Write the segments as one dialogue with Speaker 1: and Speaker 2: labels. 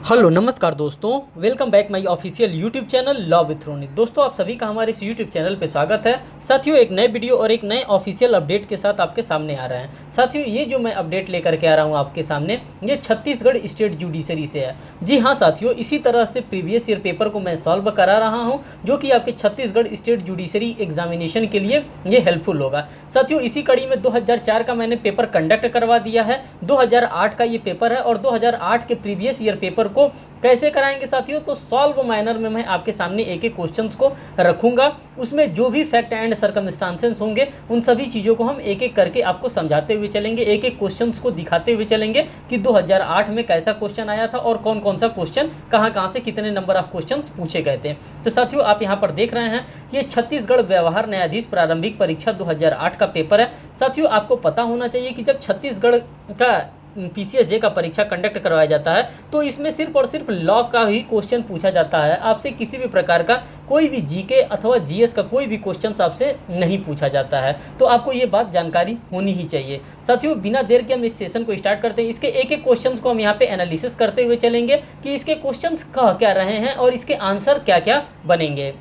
Speaker 1: Hello नमस्कार दोस्तों, welcome back my official YouTube channel law with Ronit. दोस्तों, आप सभी का हमारे इस यूट्यूब चैनल पे स्वागत है। साथियों, एक नए वीडियो और एक नए ऑफिशियल अपडेट के साथ आपके सामने आ रहे हैं। साथियों, ये जो मैं अपडेट लेकर के आ रहा हूँ आपके सामने, ये छत्तीसगढ़ स्टेट जुडिशरी से है। जी हाँ साथियों, इसी तरह से प्रीवियस ईयर पेपर को मैं सॉल्व करा रहा हूँ, जो कि आपके छत्तीसगढ़ स्टेट जुडिशरी एग्जामिनेशन के लिए ये हेल्पफुल होगा। साथियों, इसी कड़ी में 2004 का मैंने पेपर कंडक्ट करवा दिया है। 2008 का ये पेपर है और 2008 के प्रीवियस ईयर पेपर को कैसे कराएंगे साथियों, तो सॉल्व मैनर में मैं आपके सामने एक एक क्वेश्चंस को रखूंगा। उसमें जो भी फैक्ट एंड सर्कमस्टांसेस होंगे, उन सभी चीज़ों को हम एक एक करके आपको समझाते हुए चलेंगे, एक एक क्वेश्चंस को दिखाते हुए चलेंगे कि 2008 में कैसा क्वेश्चन आया था और कौन कौन सा क्वेश्चन कहाँ से कितने नंबर ऑफ क्वेश्चंस पूछे गए थे। तो साथियों, आप यहाँ पर देख रहे हैं, ये छत्तीसगढ़ व्यवहार न्यायाधीश प्रारंभिक परीक्षा 2008 का पेपर है। साथियों, आपको पता होना चाहिए कि जब छत्तीसगढ़ का पीसीएसजे का परीक्षा कंडक्ट करवाया जाता है तो इसमें सिर्फ और सिर्फ लॉ का ही क्वेश्चन पूछा जाता है। आपसे किसी भी प्रकार का कोई भी जीके अथवा जीएस का कोई भी क्वेश्चन आपसे नहीं पूछा जाता है। तो आपको ये बात जानकारी होनी ही चाहिए। साथियों, बिना देर के हम इस सेशन को स्टार्ट करते हैं। इसके एक एक क्वेश्चन को हम यहाँ पे एनालिसिस करते हुए चलेंगे कि इसके क्वेश्चन कह क्या रहे हैं और इसके आंसर क्या क्या बनेंगे।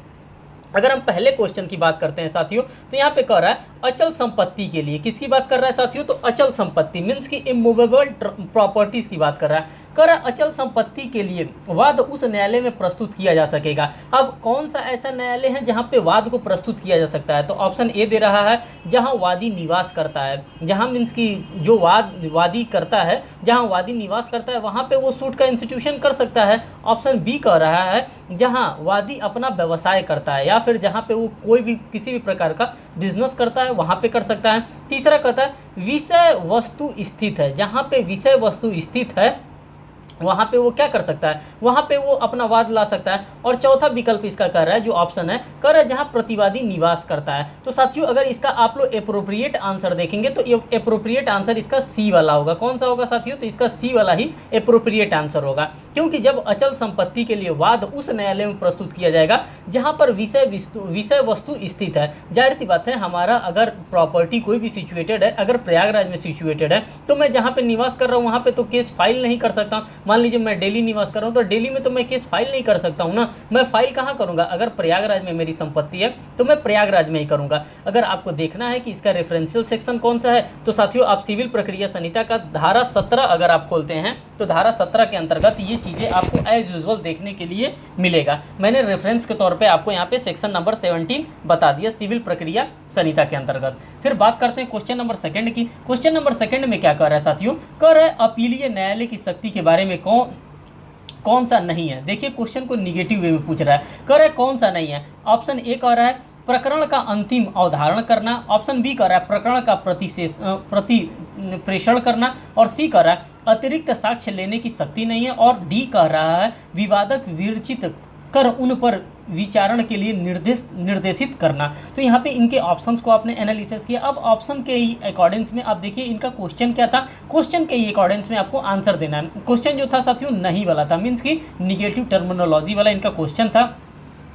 Speaker 1: अगर हम पहले क्वेश्चन की बात करते हैं साथियों, तो यहाँ पे कह रहा है अचल संपत्ति के लिए, किसकी बात कर रहा है साथियों, तो अचल संपत्ति मीन्स की इमूवेबल प्रॉपर्टीज की बात कर रहा है। कह रहा है अचल संपत्ति के लिए वाद उस न्यायालय में प्रस्तुत किया जा सकेगा। अब कौन सा ऐसा न्यायालय है जहाँ पे वाद को प्रस्तुत किया जा सकता है, तो ऑप्शन ए दे रहा है जहाँ वादी निवास करता है, जहाँ मीन्स की जो वादी करता है, जहाँ वादी निवास करता है वहाँ पे वो सूट का इंस्टीट्यूशन कर सकता है। ऑप्शन बी कह रहा है जहाँ वादी अपना व्यवसाय करता है, या फिर जहाँ पे वो कोई भी किसी भी प्रकार का बिजनेस करता है वहाँ पे कर सकता है। तीसरा कहता है विषय वस्तु स्थित है, जहाँ पे विषय वस्तु स्थित है वहाँ पे वो क्या कर सकता है, वहाँ पे वो अपना वाद ला सकता है। और चौथा विकल्प इसका कह रहा है, जो ऑप्शन है कह रहा है जहाँ प्रतिवादी निवास करता है। तो साथियों, अगर इसका आप लोग एप्रोप्रिएट आंसर देखेंगे तो ये एप्रोप्रिएट आंसर इसका सी वाला होगा। कौन सा होगा साथियों, तो इसका सी वाला ही एप्रोप्रिएट आंसर होगा, क्योंकि जब अचल संपत्ति के लिए वाद उस न्यायालय में प्रस्तुत किया जाएगा जहाँ पर विषय वस्तु स्थित है। जाहिर सी बात है, हमारा अगर प्रॉपर्टी कोई भी सिचुएटेड है, अगर प्रयागराज में सिचुएटेड है, तो मैं जहाँ पे निवास कर रहा हूँ वहाँ पे तो केस फाइल नहीं कर सकता। मान लीजिए मैं दिल्ली निवास कर रहा हूँ तो दिल्ली में तो मैं केस फाइल नहीं कर सकता हूँ ना। मैं फाइल कहाँ करूँगा, अगर प्रयागराज में मेरी संपत्ति है तो मैं प्रयागराज में ही करूँगा। अगर आपको देखना है कि इसका रेफरेंशियल सेक्शन कौन सा है, तो साथियों आप सिविल प्रक्रिया संहिता का धारा 17 अगर आप खोलते हैं तो धारा 17 के अंतर्गत ये चीज़ें आपको एज यूजुअल देखने के लिए मिलेगा। मैंने रेफरेंस के तौर पर आपको यहाँ पे सेक्शन नंबर 17 बता दिया सिविल प्रक्रिया संहिता के अंतर्गत। फिर बात करते हैं क्वेश्चन नंबर सेकंड की। क्वेश्चन नंबर सेकंड में क्या कह रहा है साथियों, कह रहा है अपीलीय न्यायालय की शक्ति के बारे में कौन सा नहीं है। देखिए, क्वेश्चन को निगेटिव वे में पूछ रहा है, कह रहा है कौन सा नहीं है। ऑप्शन ए कह रहा है प्रकरण का अंतिम अवधारण करना, ऑप्शन बी कह रहा है प्रकरण का प्रेषण करना, और सी कह रहा है अतिरिक्त साक्ष्य लेने की शक्ति नहीं है, और डी कह रहा है विवादक विरचित कर उन पर विचारण के लिए निर्देशित करना। तो यहाँ पे इनके ऑप्शंस को आपने एनालिसिस किया। अब ऑप्शन के ही अकॉर्डिंग्स में आप देखिए इनका क्वेश्चन क्या था, क्वेश्चन के ही अकॉर्डिंग्स में आपको आंसर देना है। क्वेश्चन जो था साथियों नहीं वाला था, मीन्स की निगेटिव टर्मिनोलॉजी वाला इनका क्वेश्चन था।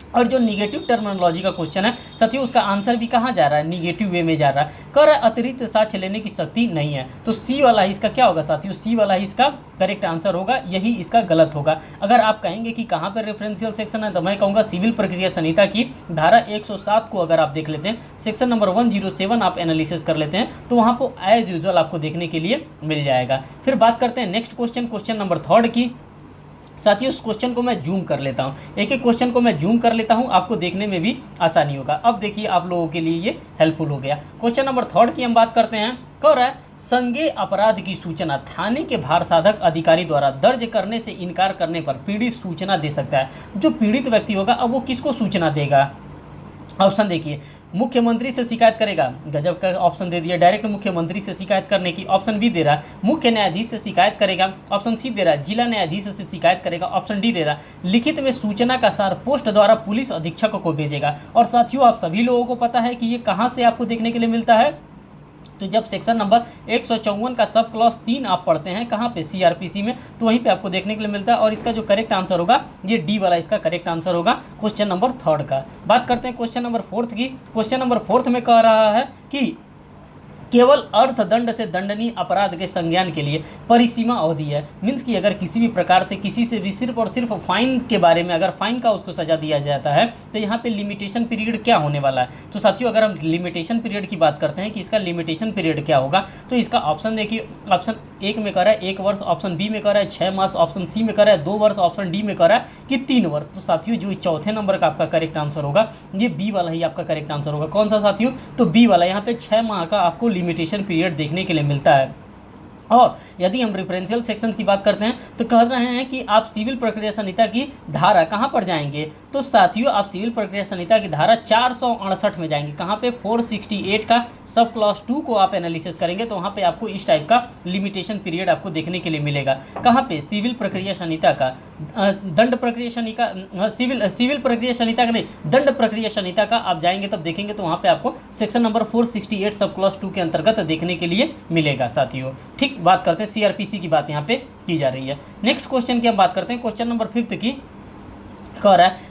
Speaker 1: और जो निगेटिव टर्मिनोलॉजी का क्वेश्चन है साथियों, उसका आंसर भी कहाँ जा रहा है, निगेटिव वे में जा रहा है। कह रहा है अतिरिक्त साक्ष्य लेने की शक्ति नहीं है, तो सी वाला ही इसका क्या होगा साथियों, सी वाला ही इसका करेक्ट आंसर होगा, यही इसका गलत होगा। अगर आप कहेंगे कि कहाँ पर रेफरेंशियल सेक्शन है, तो मैं कहूँगा सिविल प्रक्रिया संहिता की धारा 107 को अगर आप देख लेते हैं, सेक्शन नंबर 107 आप एनालिसिस कर लेते हैं, तो वहाँ पर एज यूजुअल आपको देखने के लिए मिल जाएगा। फिर बात करते हैं next question, question number third की। साथियों, उस क्वेश्चन को मैं जूम कर लेता हूँ, एक एक क्वेश्चन को मैं जूम कर लेता हूँ, आपको देखने में भी आसानी होगा। अब देखिए आप लोगों के लिए ये हेल्पफुल हो गया। क्वेश्चन नंबर थर्ड की हम बात करते हैं। कह रहा है संज्ञेय अपराध की सूचना थाने के भार साधक अधिकारी द्वारा दर्ज करने से इनकार करने पर पीड़ित सूचना दे सकता है। जो पीड़ित व्यक्ति होगा अब वो किसको सूचना देगा। ऑप्शन देखिए, मुख्यमंत्री से शिकायत करेगा, गजब का ऑप्शन दे दिया, डायरेक्ट मुख्यमंत्री से शिकायत करने की। ऑप्शन बी दे रहा है मुख्य न्यायाधीश से शिकायत करेगा। ऑप्शन सी दे रहा है जिला न्यायाधीश से शिकायत करेगा। ऑप्शन डी दे रहा है लिखित में सूचना का सार पोस्ट द्वारा पुलिस अधीक्षक को भेजेगा। और साथियों, आप सभी लोगों को पता है कि ये कहाँ से आपको देखने के लिए मिलता है, तो जब सेक्शन नंबर 154 का सब क्लॉज 3 आप पढ़ते हैं कहाँ पे, सीआरपीसी में, तो वहीं पे आपको देखने के लिए मिलता है। और इसका जो करेक्ट आंसर होगा ये डी वाला इसका करेक्ट आंसर होगा क्वेश्चन नंबर थर्ड का। बात करते हैं क्वेश्चन नंबर फोर्थ की। क्वेश्चन नंबर फोर्थ में कह रहा है कि केवल अर्थदंड से दंडनीय अपराध के संज्ञान के लिए परिसीमा अवधि है। मीन्स कि अगर किसी भी प्रकार से किसी से भी सिर्फ और सिर्फ फाइन के बारे में, अगर फाइन का उसको सजा दिया जाता है तो यहाँ पे लिमिटेशन पीरियड क्या होने वाला है। तो साथियों अगर हम लिमिटेशन पीरियड की बात करते हैं कि इसका लिमिटेशन पीरियड क्या होगा, तो इसका ऑप्शन देखिए, ऑप्शन 1 में कह रहा है 1 वर्ष, ऑप्शन बी में कह रहा है 6 मास, ऑप्शन सी में कह रहा है 2 वर्ष, ऑप्शन डी में कह रहा है कि 3 वर्ष। तो साथियों जो चौथे नंबर का आपका करेक्ट आंसर होगा ये बी वाला ही आपका करेक्ट आंसर होगा। कौन सा साथियों, तो बी वाला। यहाँ पे 6 माह का आपको लिमिटेशन पीरियड देखने के लिए मिलता है। और यदि हम रेफरेंशियल सेक्शन की बात करते हैं तो कह रहे हैं कि आप सिविल प्रक्रिया संहिता की धारा कहाँ पर जाएंगे, तो साथियों आप सिविल प्रक्रिया संहिता की धारा 468 में जाएंगे। कहाँ पे, 468 का सब क्लॉज 2 को आप एनालिसिस करेंगे तो वहाँ पे आपको इस टाइप का लिमिटेशन पीरियड आपको देखने के लिए मिलेगा। कहाँ पे, सिविल प्रक्रिया संहिता का, दंड प्रक्रिया संहिता, सिविल प्रक्रिया संहिता का नहीं, दंड प्रक्रिया संहिता का आप जाएंगे तब देखेंगे तो वहाँ पे आपको सेक्शन नंबर 468 सब क्लॉज 2 के अंतर्गत देखने के लिए मिलेगा साथियों। ठीक, बात करते हैं सीआरपीसी की बात यहाँ पे की जा रही है। नेक्स्ट क्वेश्चन की हम बात करते हैं, क्वेश्चन नंबर 5 की। कह रहा है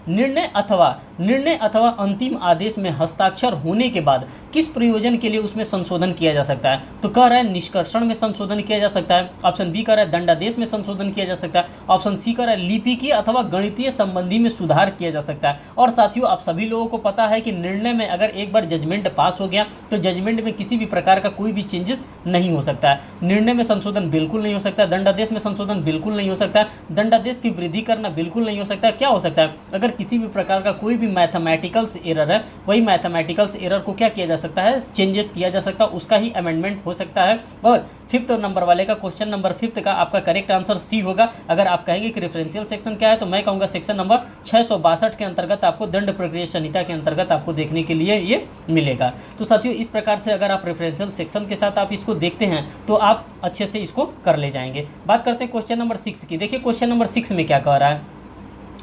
Speaker 1: निर्णय अथवा अंतिम आदेश में हस्ताक्षर होने के बाद किस प्रयोजन के लिए उसमें संशोधन किया जा सकता है। तो कह रहा है निष्कर्षण में संशोधन किया जा सकता है, ऑप्शन बी कह रहा है दंडादेश में संशोधन किया जा सकता है, ऑप्शन सी कह रहा है लिपिकीय अथवा गणितीय संबंधी में सुधार किया जा सकता है। और साथियों आप सभी लोगों को पता है कि निर्णय में अगर एक बार जजमेंट पास हो गया तो जजमेंट में किसी भी प्रकार का कोई भी चेंजेस नहीं हो सकता है। निर्णय में संशोधन बिल्कुल नहीं हो सकता, दंडादेश में संशोधन बिल्कुल नहीं हो सकता, दंडादेश की वृद्धि करना बिल्कुल नहीं हो सकता। क्या हो सकता है, अगर किसी भी प्रकार का कोई भी मैथमेटिकल्स एरर है, वही मैथमेटिकल्स एरर को क्या किया जा सकता है, चेंजेस किया जा सकता है, उसका ही अमेंडमेंट हो सकता है। और 5th नंबर वाले का, क्वेश्चन नंबर 5 का आपका करेक्ट आंसर सी होगा। अगर आप कहेंगे कि रेफरेंशियल सेक्शन क्या है तो मैं कहूँगा सेक्शन नंबर 662 के अंतर्गत आपको दंड प्रक्रिया संहिता के अंतर्गत आपको देखने के लिए ये मिलेगा। तो साथियों इस प्रकार से अगर आप रेफरेंशियल सेक्शन के साथ आप इसको देखते हैं तो आप अच्छे से इसको कर ले जाएंगे। बात करते हैं क्वेश्चन नंबर 6 की। देखिए क्वेश्चन नंबर 6 में क्या कह रहा है,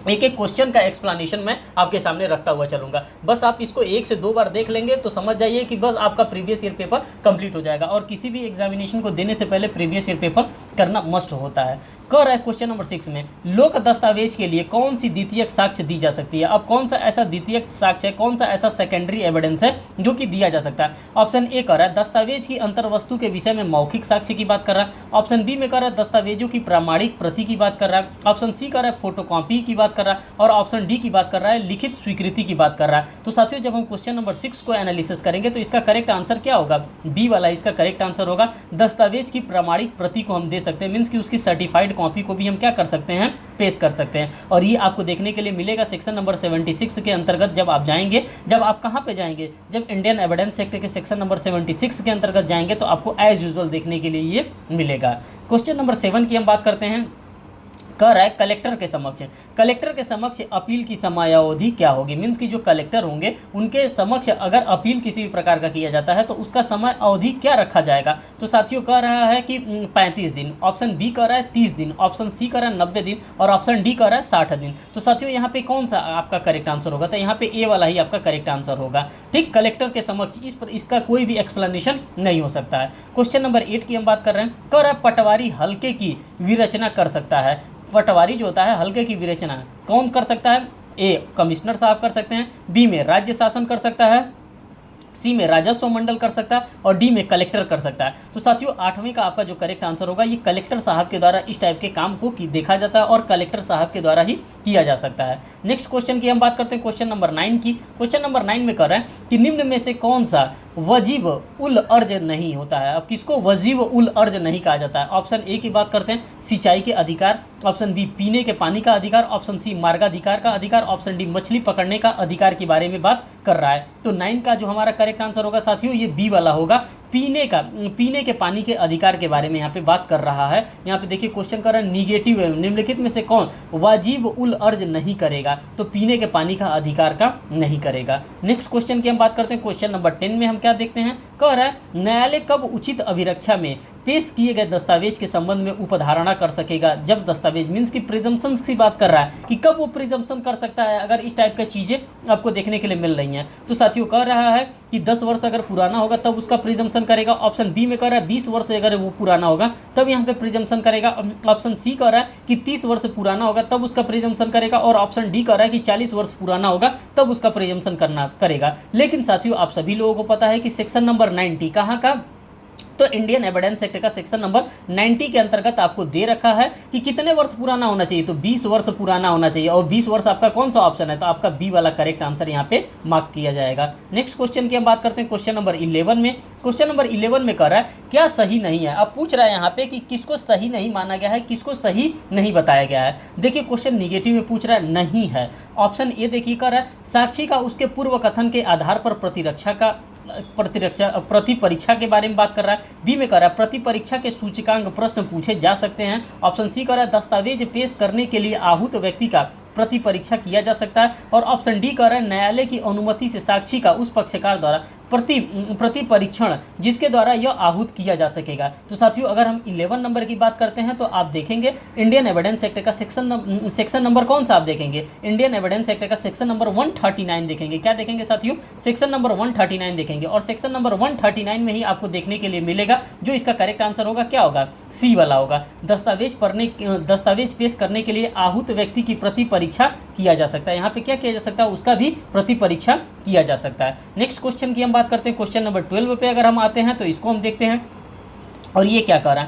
Speaker 1: एक एक क्वेश्चन का एक्सप्लेनेशन मैं आपके सामने रखता हुआ चलूंगा। बस आप इसको 1 से 2 बार देख लेंगे तो समझ जाइए कि बस आपका प्रीवियस ईयर पेपर कंप्लीट हो जाएगा। और किसी भी एग्जामिनेशन को देने से पहले प्रीवियस ईयर पेपर करना मस्ट होता है। कह रहा है क्वेश्चन नंबर 6 में लोक दस्तावेज के लिए कौन सी द्वितीयक साक्ष्य दी जा सकती है। अब कौन सा ऐसा द्वितीयक साक्ष्य है, कौन सा ऐसा सेकेंडरी एविडेंस है जो कि दिया जा सकता है। ऑप्शन ए कह रहा है दस्तावेज की अंतर्वस्तु के विषय में मौखिक साक्ष्य की बात कर रहा है, ऑप्शन बी में कह रहा है दस्तावेजों की प्रामाणिक प्रति की बात कर रहा है, ऑप्शन सी कह रहा है फोटोकॉपी की बात कर रहा है, और ऑप्शन डी की बात कर रहा है लिखित स्वीकृति की बात कर रहा है। तो साथियों जब हम क्वेश्चन नंबर 6 को एनालिसिस करेंगे तो इसका करेक्ट आंसर क्या होगा, बी वाला इसका करेक्ट आंसर होगा। दस्तावेज की प्रामाणिक प्रति को हम दे सकते हैं, मीन्स कि उसकी सर्टिफाइड कॉपी को भी हम क्या कर सकते हैं, पेश कर सकते हैं। और ये आपको देखने के लिए मिलेगा सेक्शन नंबर 76 के अंतर्गत। जब आप जाएंगे, जब आप कहाँ पे जाएंगे, जब इंडियन एविडेंस एक्ट के सेक्शन नंबर 76 के अंतर्गत जाएंगे तो आपको एज यूजुअल देखने के लिए ये मिलेगा। क्वेश्चन नंबर 7 की हम बात करते हैं। कह रहा है कलेक्टर के समक्ष अपील की समयावधि क्या होगी। मीन्स कि जो कलेक्टर होंगे उनके समक्ष अगर अपील किसी भी प्रकार का किया जाता है तो उसका समय अवधि क्या रखा जाएगा। तो साथियों कह रहा है कि 35 दिन, ऑप्शन बी कह रहा है 30 दिन, ऑप्शन सी कह रहा है 90 दिन, और ऑप्शन डी कह रहा है 60 दिन। तो साथियों यहाँ पे कौन सा आपका करेक्ट आंसर होगा, तो यहाँ पे ए वाला ही आपका करेक्ट आंसर होगा। ठीक, कलेक्टर के समक्ष इसका कोई भी एक्सप्लेनेशन नहीं हो सकता है। क्वेश्चन नंबर 8 की हम बात कर रहे हैं। कह रहा है पटवारी हल्के की विरचना कर सकता है। पटवारी जो होता है हल्के की विरचना कौन कर सकता है, ए कमिश्नर साहब कर सकते हैं, बी में राज्य शासन कर सकता है, सी में राजस्व मंडल कर सकता है, और डी में कलेक्टर कर सकता है। तो साथियों 8वें का आपका जो करेक्ट आंसर होगा ये कलेक्टर साहब के द्वारा इस टाइप के काम को देखा जाता है और कलेक्टर साहब के द्वारा ही किया जा सकता है। नेक्स्ट क्वेश्चन की हम बात करते हैं क्वेश्चन नंबर 9 की। क्वेश्चन नंबर 9 में कर रहे हैं कि निम्न में से कौन सा वजीब उल अर्ज नहीं होता है। अब किसको वजीब उल अर्ज नहीं कहा जाता है। ऑप्शन ए की बात करते हैं सिंचाई के अधिकार, ऑप्शन बी पीने के पानी का अधिकार, ऑप्शन सी मार्गाधिकार का अधिकार, ऑप्शन डी मछली पकड़ने का अधिकार के बारे में बात कर रहा है। तो 9 का जो हमारा करेक्ट आंसर होगा साथियों ये बी वाला होगा। पीने के पानी के अधिकार के बारे में यहाँ पे बात कर रहा है। यहाँ पे देखिए क्वेश्चन कर रहा है निगेटिव है, निम्नलिखित में से कौन वाजिब उल अर्ज नहीं करेगा, तो पीने के पानी का अधिकार का नहीं करेगा। नेक्स्ट क्वेश्चन की हम बात करते हैं क्वेश्चन नंबर 10 में हम क्या देखते हैं। कह रहा है न्यायालय कब उचित अभिरक्षा में पेश किए गए दस्तावेज के संबंध में उपधारणा कर सकेगा। जब दस्तावेज मीन्स की प्रिजम्पशन की बात कर रहा है कि कब वो प्रिजम्पशन कर सकता है अगर इस टाइप की चीज़ें आपको देखने के लिए मिल रही हैं। तो साथियों कह रहा है कि 10 वर्ष अगर पुराना होगा तब उसका प्रिजम्पशन करेगा। ऑप्शन बी में कह रहा है 20 वर्ष अगर वो पुराना होगा तब यहाँ पे प्रिजम्पशन करेगा। ऑप्शन सी कह रहा है कि 30 वर्ष पुराना होगा तब उसका प्रिजम्पशन करेगा, और ऑप्शन डी कह रहा है कि 40 वर्ष पुराना होगा तब उसका प्रिजम्पशन करेगा। लेकिन साथियों आप सभी लोगों को पता है कि सेक्शन नंबर 90 कहाँ का तो इंडियन एविडेंस एक्ट का सेक्शन नंबर 90 के अंतर्गत आपको दे रखा है कि कितने वर्ष पुराना होना चाहिए, तो 20 वर्ष पुराना होना चाहिए। और 20 वर्ष आपका कौन सा ऑप्शन है, तो आपका बी वाला करेक्ट आंसर यहाँ पे मार्क किया जाएगा। नेक्स्ट क्वेश्चन की हम बात करते हैं क्वेश्चन नंबर 11 में। क्वेश्चन नंबर 11 में कह रहा है क्या सही नहीं है। अब पूछ रहा है यहाँ पे कि किसको सही नहीं माना गया है, किसको सही नहीं बताया गया है। देखिए क्वेश्चन निगेटिव में पूछ रहा है, नहीं है। ऑप्शन ए देखिए कह रहा है साक्षी का उसके पूर्व कथन के आधार पर प्रति परीक्षा के बारे में बात कर रहा है। बी में कर रहा है प्रति परीक्षा के सूचकांक प्रश्न पूछे जा सकते हैं। ऑप्शन सी कर रहा है दस्तावेज पेश करने के लिए आहूत व्यक्ति का प्रति परीक्षा किया जा सकता है। और ऑप्शन डी कर रहा है न्यायालय की अनुमति से साक्षी का उस पक्षकार द्वारा प्रति परीक्षण जिसके द्वारा यह आहूत किया जा सकेगा। तो साथियों अगर हम 11 नंबर की बात करते हैं तो आप देखेंगे इंडियन एविडेंस एक्ट का सेक्शन नंबर कौन सा आप देखेंगे, इंडियन एविडेंस एक्ट का सेक्शन नंबर 139 देखेंगे। क्या देखेंगे साथियों, सेक्शन नंबर 139 देखेंगे। और सेक्शन नंबर 139 में ही आपको देखने के लिए मिलेगा जो इसका करेक्ट आंसर होगा क्या होगा, सी वाला होगा। दस्तावेज पेश करने के लिए आहूत व्यक्ति की प्रति परीक्षा किया जा सकता है। यहाँ पे क्या किया जा सकता है, उसका भी प्रति परीक्षा किया जा सकता है। नेक्स्ट क्वेश्चन की हम बात करते हैं क्वेश्चन नंबर 12 पे अगर हम आते हैं तो इसको हम देखते हैं। और ये क्या कह रहा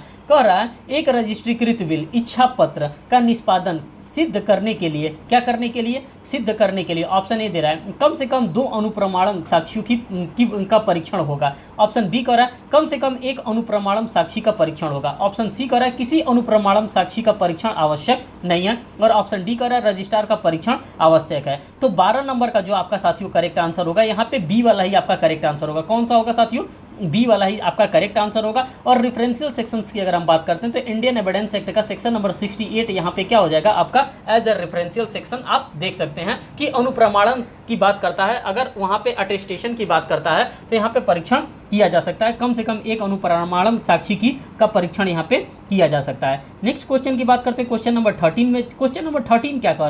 Speaker 1: है एक रजिस्ट्रीकृत बिल इच्छा पत्र का निष्पादन सिद्ध करने के लिए, क्या करने के लिए, सिद्ध करने के लिए ऑप्शन ए दे रहा है कम से कम 2 अनुप्रमाणन साक्षियों का परीक्षण होगा। ऑप्शन बी कह रहा है कम से कम 1 अनुप्रमाणन साक्षी का परीक्षण होगा। ऑप्शन सी कह रहा है किसी अनुप्रमाणन साक्षी का परीक्षण आवश्यक नहीं है। और ऑप्शन डी कह रहा है रजिस्ट्रार का परीक्षण आवश्यक है। तो 12 नंबर का जो आपका साथियों करेक्ट आंसर होगा यहाँ पे बी वाला ही आपका करेक्ट आंसर होगा। कौन सा होगा साथियों, बी वाला ही आपका करेक्ट आंसर होगा। और रेफरेंशियल सेक्शंस की अगर हम बात करते हैं तो इंडियन एविडेंस एक्ट का सेक्शन नंबर 68 यहाँ पे क्या हो जाएगा आपका एज अ रेफरेंशियल सेक्शन आप देख सकते हैं कि अनुप्रमाणन की बात करता है। अगर वहाँ पे अटेस्टेशन की बात करता है तो यहाँ पे परीक्षण किया जा सकता है, कम से कम 1 अनुप्रमाणन साक्षी का परीक्षण यहाँ पे किया जा सकता है। नेक्स्ट क्वेश्चन की बात करते हैं क्वेश्चन नंबर 13 में। क्वेश्चन नंबर 13 क्या कह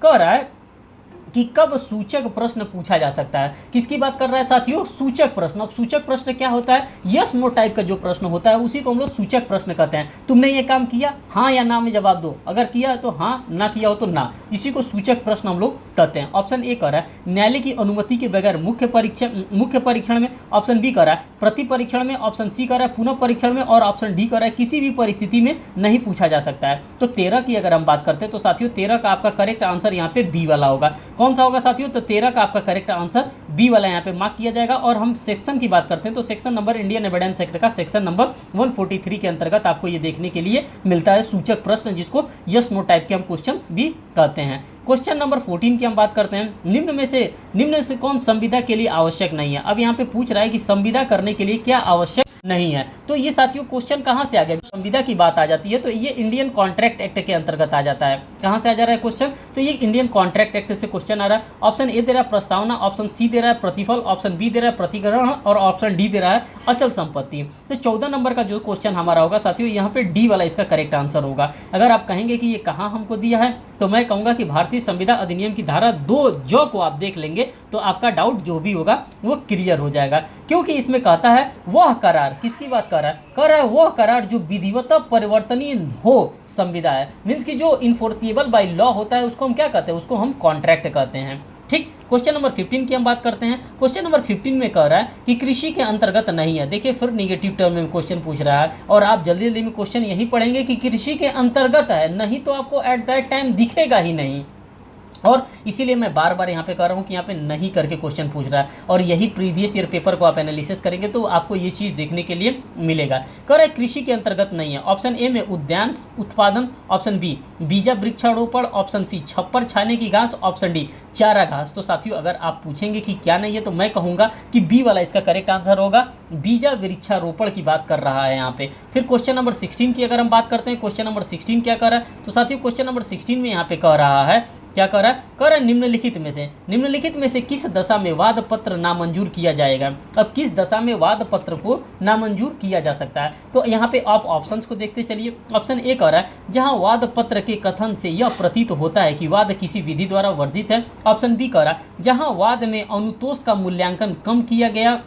Speaker 1: रहा है कि कब सूचक प्रश्न पूछा जा सकता है। किसकी बात कर रहा है साथियों, सूचक प्रश्न। अब सूचक प्रश्न क्या होता है, यस नो टाइप का जो प्रश्न होता है उसी को हम लोग सूचक प्रश्न कहते हैं। तुमने ये काम किया, हाँ या ना में जवाब दो, अगर किया तो हाँ, ना किया हो तो ना, इसी को सूचक प्रश्न हम लोग कहते हैं। ऑप्शन ए कह रहा है न्यायालय की अनुमति के बगैर मुख्य परीक्षण में। ऑप्शन बी कह रहा है प्रति परीक्षण में। ऑप्शन सी कह रहा है पुनः परीक्षण में। और ऑप्शन डी कह रहा है किसी भी परिस्थिति में नहीं पूछा जा सकता है। तो 13 की अगर हम बात करते हैं तो साथियों 13 का आपका करेक्ट आंसर यहाँ पे बी वाला होगा। कौन सा होगा साथियों, तो 13 का आपका करेक्ट आंसर बी वाला यहाँ पे मार्क किया जाएगा। और हम सेक्शन की बात करते हैं तो section number Indian evidence act का सेक्शन नंबर 143 के अंतर्गत आपको ये देखने के लिए मिलता है सूचक प्रश्न, जिसको यस नो टाइप के हम क्वेश्चंस भी कहते हैं। क्वेश्चन नंबर 14 की हम बात करते हैं। निम्न से कौन संविदा के लिए आवश्यक नहीं है। अब यहाँ पे पूछ रहा है कि संविदा करने के लिए क्या आवश्यक नहीं है। तो ये साथियों क्वेश्चन कहाँ से आ गया, संविदा की बात आ जाती है तो ये इंडियन कॉन्ट्रैक्ट एक्ट के अंतर्गत आ जाता है। कहाँ से आ जा रहा है क्वेश्चन, तो ये इंडियन कॉन्ट्रैक्ट एक्ट से क्वेश्चन आ रहा है। ऑप्शन ए दे रहा है प्रस्तावना, ऑप्शन सी दे रहा है प्रतिफल, ऑप्शन बी दे रहा है प्रतिग्रहण और ऑप्शन डी दे रहा है अचल संपत्ति। तो 14 नंबर का जो क्वेश्चन हमारा होगा साथियों यहाँ पे डी वाला इसका करेक्ट आंसर होगा। अगर आप कहेंगे कि ये कहाँ हमको दिया है तो मैं कहूँगा कि भारतीय संविदा अधिनियम की धारा 2 जो को आप देख लेंगे तो आपका डाउट जो भी होगा वो क्लियर हो जाएगा। क्योंकि इसमें कहता है वह करार, किसकी बात कर रहा है वह करार जो विधिवत परिवर्तनीय हो संविदा है। मीन्स कि जो इन्फोर्सिएबल बाय लॉ होता है उसको हम क्या कहते हैं, उसको हम कॉन्ट्रैक्ट कहते हैं। ठीक, क्वेश्चन नंबर 15 की हम बात करते हैं। क्वेश्चन नंबर 15 में कह रहा है कि कृषि के अंतर्गत नहीं है। देखिए फिर निगेटिव टर्म में क्वेश्चन पूछ रहा है और आप जल्दी जल्दी में क्वेश्चन यही पढ़ेंगे कि कृषि के अंतर्गत है, नहीं तो आपको एट दैट टाइम दिखेगा ही नहीं। और इसीलिए मैं बार बार यहाँ पे कह रहा हूँ कि यहाँ पे नहीं करके क्वेश्चन पूछ रहा है। और यही प्रीवियस ईयर पेपर को आप एनालिसिस करेंगे तो आपको ये चीज़ देखने के लिए मिलेगा। कह रहा है कृषि के अंतर्गत नहीं है। ऑप्शन ए में उद्यान उत्पादन, ऑप्शन बी बीजा वृक्षारोपण, ऑप्शन सी छप्पर छाने की घास, ऑप्शन डी चारा घास। तो साथियों अगर आप पूछेंगे कि क्या नहीं है तो मैं कहूँगा कि बी वाला इसका करेक्ट आंसर होगा, बीजा वृक्षारोपण की बात कर रहा है यहाँ पे। फिर क्वेश्चन नंबर 16 की अगर हम बात करते हैं, क्वेश्चन नंबर 16 क्या कर रहा है, तो साथियों क्वेश्चन नंबर 16 में यहाँ पे कह रहा है क्या कह रहा है निम्नलिखित में से किस दशा में वाद पत्र नामंजूर किया जाएगा। अब किस दशा में वाद पत्र को नामंजूर किया जा सकता है, तो यहाँ पे आप ऑप्शंस को देखते चलिए। ऑप्शन ए कह रहा है जहाँ वाद पत्र के कथन से यह प्रतीत होता है कि वाद किसी विधि द्वारा वर्जित है। ऑप्शन बी कह रहा है जहाँ वाद में अनुतोष का मूल्यांकन कम किया गया।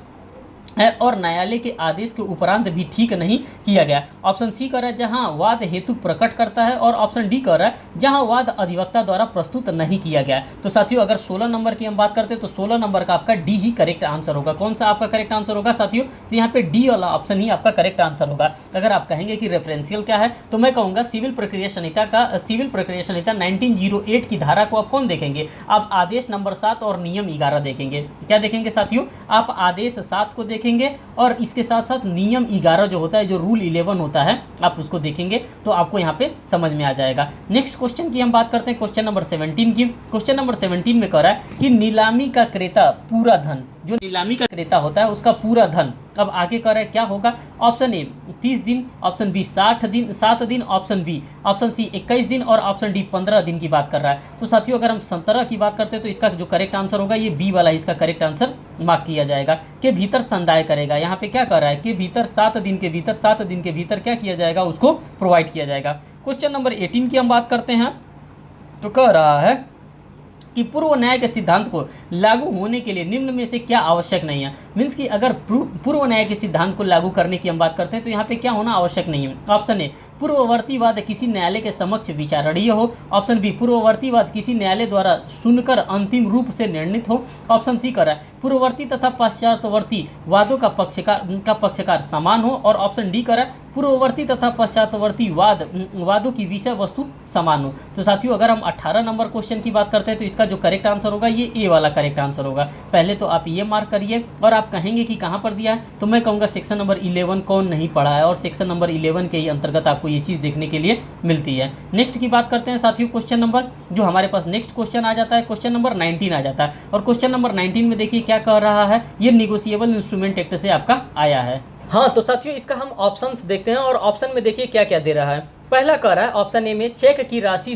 Speaker 1: है और न्यायालय के आदेश के उपरांत भी ठीक नहीं किया गया। ऑप्शन सी कह रहा है जहां वाद हेतु प्रकट करता है, और ऑप्शन डी कह रहा है जहां वाद अधिवक्ता द्वारा प्रस्तुत नहीं किया गया। तो साथियों अगर 16 नंबर की हम बात करते हैं तो 16 नंबर का आपका डी ही करेक्ट आंसर होगा। कौन सा आपका करेक्ट आंसर होगा साथियों? तो यहाँ पे डी वाला ऑप्शन ही आपका करेक्ट आंसर होगा। अगर आप कहेंगे कि रेफरेंशियल क्या है, तो मैं कहूँगा सिविल प्रक्रिया संहिता 1908 की धारा को आप कौन देखेंगे? आप आदेश नंबर 7 और नियम 11 देखेंगे। क्या देखेंगे साथियों? आप आदेश 7 को देखेंगे और इसके साथ साथ नियम 11 जो होता है, जो रूल 11 होता है, आप उसको देखेंगे तो आपको यहाँ पे समझ में आ जाएगा। नेक्स्ट क्वेश्चन की हम बात करते हैं, क्वेश्चन नंबर 17 की। क्वेश्चन नंबर 17 में कह रहा है कि नीलामी का क्रेता पूरा धन, जो नीलामी का क्रेता होता है उसका पूरा धन, अब आगे कह रहा है क्या होगा? ऑप्शन ए 30 दिन, ऑप्शन बी 7 दिन, ऑप्शन सी 21 दिन और ऑप्शन डी 15 दिन की बात कर रहा है। तो साथियों अगर हम 17 की बात करते हैं तो इसका जो करेक्ट आंसर होगा ये बी वाला, इसका करेक्ट आंसर मार्क किया जाएगा। के भीतर संदाय करेगा, यहाँ पे क्या कर रहा है? के भीतर 7 दिन के भीतर क्या किया जाएगा? उसको प्रोवाइड किया जाएगा। क्वेश्चन नंबर 18 की हम बात करते हैं तो कह रहा है कि पूर्व न्याय के सिद्धांत को लागू होने के लिए निम्न में से क्या आवश्यक नहीं है? मीन्स कि अगर पूर्व न्याय के सिद्धांत को लागू करने की हम बात करते हैं तो यहाँ पे क्या होना आवश्यक नहीं है? ऑप्शन ए पूर्ववर्ती वाद किसी न्यायालय के समक्ष विचारणीय हो, ऑप्शन बी पूर्ववर्ती वाद किसी न्यायालय द्वारा सुनकर अंतिम रूप से निर्णित हो, ऑप्शन सी कर पूर्ववर्ती तथा पश्चातवर्ती वादों का पक्षकार समान हो, और ऑप्शन डी कर पूर्ववर्ती तथा पश्चातवर्ती वादों की विषय वस्तु समान हो। तो साथियों अगर हम 18 नंबर क्वेश्चन की बात करते हैं तो इसका जो करेक्ट आंसर होगा ये ए वाला करेक्ट आंसर होगा। पहले तो आप ये मार्क करिए, और आप कहेंगे कि कहाँ पर दिया है, तो मैं कहूँगा सेक्शन नंबर 11 कौन नहीं पढ़ा है, और सेक्शन नंबर 11 के ही अंतर्गत आपको ये चीज़ देखने के लिए मिलती है। नेक्स्ट की बात करते हैं साथियों, क्वेश्चन नंबर जो हमारे पास नेक्स्ट क्वेश्चन आ जाता है, क्वेश्चन नंबर 19 आ जाता है। और क्वेश्चन नंबर 19 में देखिए क्या कह रहा है, ये निगोशिएबल इंस्ट्रूमेंट एक्ट से आपका आया है। हाँ तो साथियों इसका हम ऑप्शंस देखते हैं, और ऑप्शन में देखिए क्या क्या दे रहा है। पहला कह रहा है ऑप्शन ए में चेक की राशि